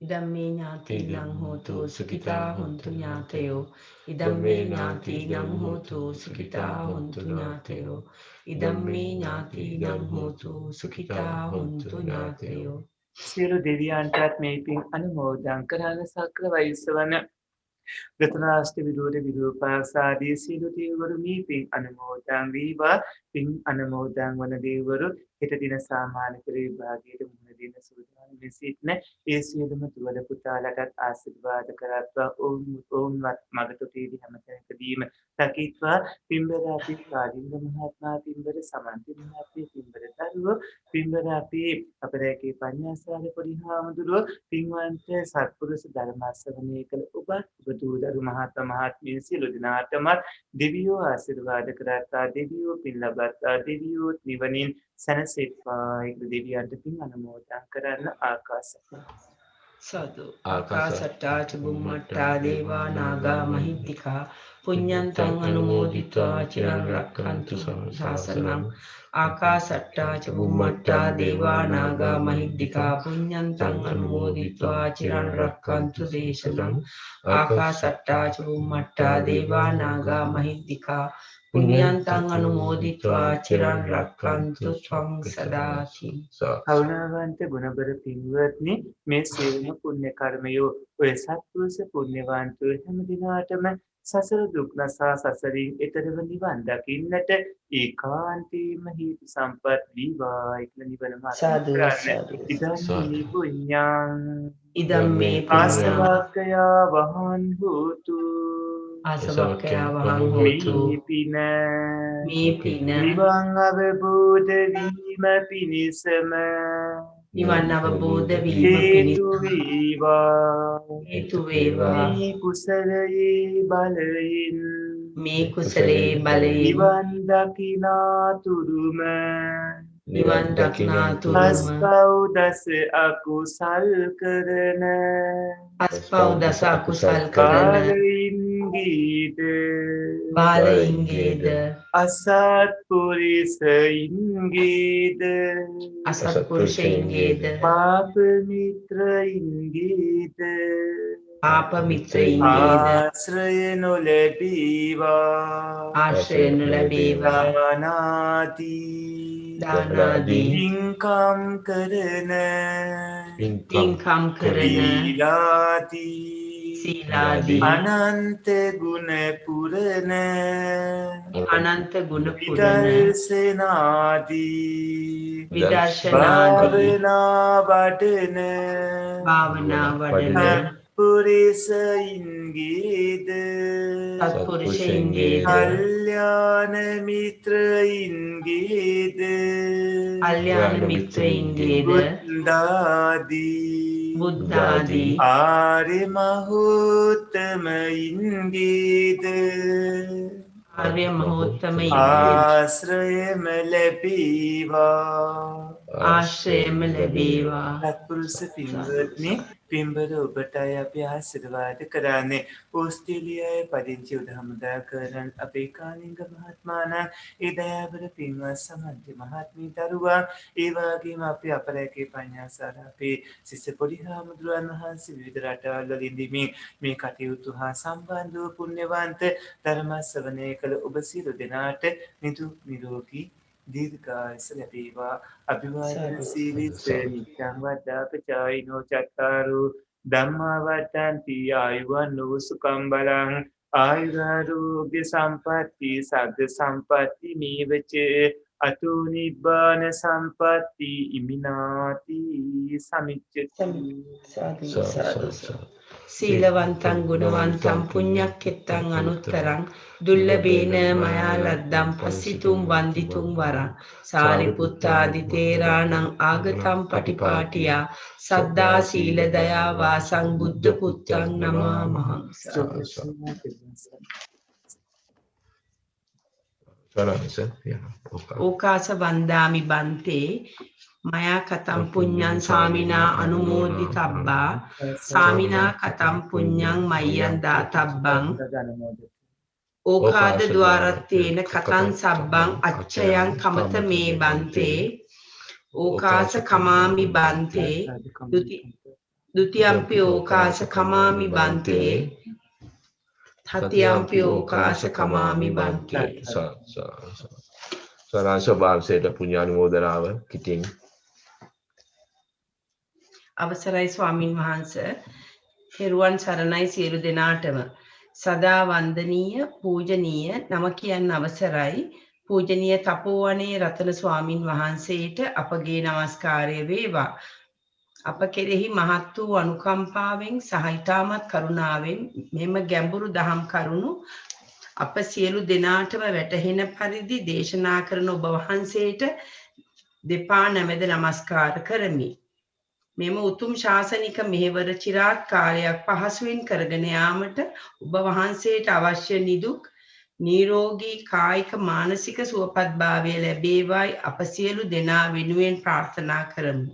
ඉදම්මේ ඥාතිනං හෝතු සුඛිතා හොන්තු ඥාතයෝ ඉදම්මේ ඥාතිනං හෝතු සුඛිතා හොන්තු ඥාතයෝ ඉදම්මේ ඥාතිනං හෝතු සුඛිතා හොන්තු ඥාතයෝ සියලු දෙවියන්ටත් මේ පින් අනුමෝදන් කරන සක්‍ර වෛශ්‍රවණ රතනාෂ්ට විදෝර විරූපාසාදී සියලු දේවරු මේ පින් අනුමෝදන් වේවා පින් අනුමෝදන් වන දේවරු හෙට දින සාමාන්‍ය පරිභාගයට මුහුණ දෙන සූදානම් සිටින ඒ සියලුම දුවල පුතාලටත් ආශිර්වාද කරත්වා ඔවුන්වත් මගතොටේදී හැමතැනකදීම තකිත්වා පින්බර අපි කාලිංග මහත්මයා පින්බර සමන්ති මහත්මිය පින්බර දරුවෝ පින්බර අපි අපරැකේ පඤ්ඤාසාර පොඩි හාමුදුරුවෝ පින්වන්ත සත්පුරුෂ ධර්ම ශ්‍රවණය කළ ඔබ දරු මහත්මිය සියලු දෙනාටම දෙවියෝ ආශිර්වාද කරත්වා දෙවියෝ පින් ලබත්වා දෙවියෝ නිවනින් සැනසෙත්වා දෙවියන්ට පින් අනුමෝදන් කරන්න ආකාශයට සතු ආකාශට්ටා ච බුම්මට්ටා දේවා නාග මහිද්దికා පුඤ්ඤන්තං අනුමෝදිत्वा චිරං රක්ඛන්තු ශාසනං ආකාශට්ටා ච බුම්මට්ටා දේවා නාග මහිද්దికා පුඤ්ඤන්තං අනුමෝදිत्वा චිරං රක්ඛන්තු දේශනං ආකාශට්ටා ච බුම්මට්ටා දේවා නාග මහිද්దికා පුඤ්ඤන්තං අනුමෝදිत्वा චිරං රක්ඛන්තු ත්වං සදාති කරුණාවන්ත ගුණබර පින්වත්නි මේ සියලුම පුණ්‍ය කර්මයෝ ඔය සත්පුරුෂ පුණ්‍යවන්තයෝ හැම දිනාටම සසර දුක් නසා සසරින් එතරව නිවන් දකින්නට ඒකාන්තයෙන්ම හේතු සම්පත් වේවා කියලා නිවන සාදු ඉදම්මේ පුඤ්ඤං ඉදම්මේ ආසවක්ඛයා වහං හෝතු ආසවක්ඛයා වහං හෝතු මේ පින නිවන් අවබෝධ වීම පිණිසම නිවන් අවබෝධ වීම පිණිස හේතු වේවා මේ කුසලයේ බලයෙන් නිවන් දකිනාතුරුම අස්පව් දස අකුසල් කරන බාලයින්ගේද අසත්පුරුෂයින්ගේද පාප මිත්‍රයින්ගේද ආශ්‍රය නොලැබීවා දානාදී පින්කම් කරන සීලාදී අනන්ත ගුණ පුරන විදර්ශනාදී භාවනා වඩන සත්පුරුෂයින්ගේද කල්යාණ මිත්‍රයින්ගේද බුද්ධාදී ආර්ය මහෝත්තමයින්ගේද ආශ්‍රයම ලැබීවා ආශ්‍රයම ලැබේවා. සත්පුරුෂ පින්වත්නි පින්බර ඔබටයි අපි ආශිර්වාද කරන්නේ. ඕස්ට්‍රේලියාවේ පදිංචි උදහමුදා කරන අපේ කාලිංග මහත්මාණන් ඒ දයාබර පින්වත් සමන්ති මහත්මී දරුවා ඒ වගේම අපි අපරැකේ පඤ්ඤාසාර අපේ සිස්ස පොඩි හාමුදුරුවන් වහන්සේ විවිධ රටවල් වල ඉඳිමින් මේ කටයුතු හා සම්බන්ධ වූ පුණ්‍යවන්ත ධර්ම ශ්‍රවණය කළ ඔබ සියලු දෙනාට නිදුක් නිරෝගී දීර්ඝායුෂ ලැබේවා. අභිවාදන සීලිස්සේ නිච්ඡං වද්දාපචායිනෝ චත්තාරු ධම්මා වද්දන්ති ආයුවන්නෝ සුඛං බලං ආයුරාෝග්‍ය සම්පatti සග්ග සම්පatti මේවච අතු නිබ්බාන සම්පatti ඉමිනාති සමිච්ඡති. සීලවන්තං ගුණවන්තං පුඤ්ඤක්ඛෙත්තං අනුත්තරං දුල්ලභේන මයා ලද්දං පස්සිතුම් වන්දිතුම් වරං සාරිපුත්තාදි තේරාණං ආගතං පටිපාටියා සද්දා සීල දයා වාසං බුද්ධ පුත්තං නමාමහං. ඕකාස වන්දාමි බන්තේ මයා කතම් පුඤ්ඤං සාමිනා අනුමෝදිතබ්බා සාමිනා කතම් පුඤ්ඤං මය්යං දාතබ්බං ඕකාද ద్వාරත්තේන කතං සබ්බං අච්චයං කමත මේ බන්තේ ඕකාස කමාමි බන්තේ ဒ ුතියම්පි ඕකාස කමාමි බන්තේ තතියම්පි ඕකාස කමාමි බන්තේ. සරාංශ භාවසයට පුණ්‍යානුමෝදනාව කිටින්. අවසරයි ස්වාමින් වහන්සේ. තෙරුවන් සරණයි සියලු දෙනාටම. සදා වන්දනීය පූජනීය නම කියන්න අවසරයි පූජනීය තපෝවනේ රතන ස්වාමින් වහන්සේට අපගේ নমස්කාරය වේවා. අප කෙරෙහි මහත් වූ අනුකම්පාවෙන් සහ ඊටමත් කරුණාවෙන් මෙම ගැඹුරු දහම් කරුණු අප සියලු දෙනාටම වැටහෙන පරිදි දේශනා කරන ඔබ වහන්සේට දෙපා නැමෙද নমස්කාර කරමි. මෙම උතුම් ශාසනික මෙහෙවර চিරාත් කාලයක් පහසුවෙන් කරගෙන යාමට ඔබ වහන්සේට අවශ්‍ය නිදුක් නිරෝගී කායික මානසික සුවපත්භාවය ලැබේවායි අප සියලු දෙනා වෙනුවෙන් ප්‍රාර්ථනා කරමු.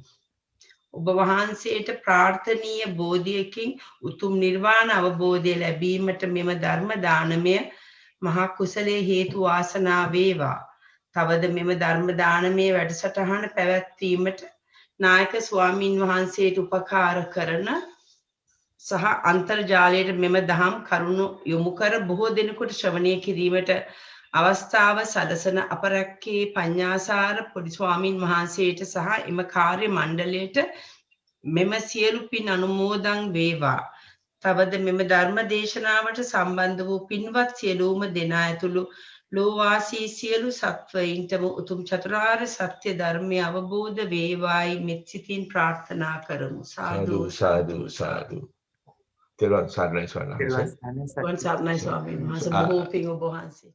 ඔබ වහන්සේට ප්‍රාර්ථනීය බෝධියකින් උතුම් නිර්වාණ අවබෝධය ලැබීමට මෙම ධර්ම දානමය මහා කුසලයේ හේතු වාසනා වේවා. තවද මෙම ධර්ම දානමය වැඩසටහන පැවැත්වීමට නායක ස්වාමින් වහන්සේට උපකාර කරන සහ අන්තර්ජාලයට මෙම දහම් කරුණු යොමු කර බොහෝ දෙනෙකුට ශ්‍රවණය කිරීමට අවස්ථාව සලසන අපරැක්කේ පඤ්ඤාසාර පොඩි ස්වාමින් වහන්සේට සහ එම කාර්ය මණ්ඩලයට මෙම සියලු පින් අනුමෝදන් වේවා. තවද මෙම ධර්ම දේශනාවට සම්බන්ධ වූ පින්වත් සියලුම දෙනා ඇතුළු ලෝවාසී සියලු සත්වයින්ටම උතුම් චතුරාර්ය සත්‍ය ධර්මය අවබෝධ වේවායි මෙත් සිතින් ප්‍රාර්ථනා කරමු. සාදු සාදු සාදු. තෙරුවන් සරණයි ස්වාමීන් වහන්සේ. ස්වාමීන් වහන්සේ බොහෝ පින් ඔබ වහන්සේ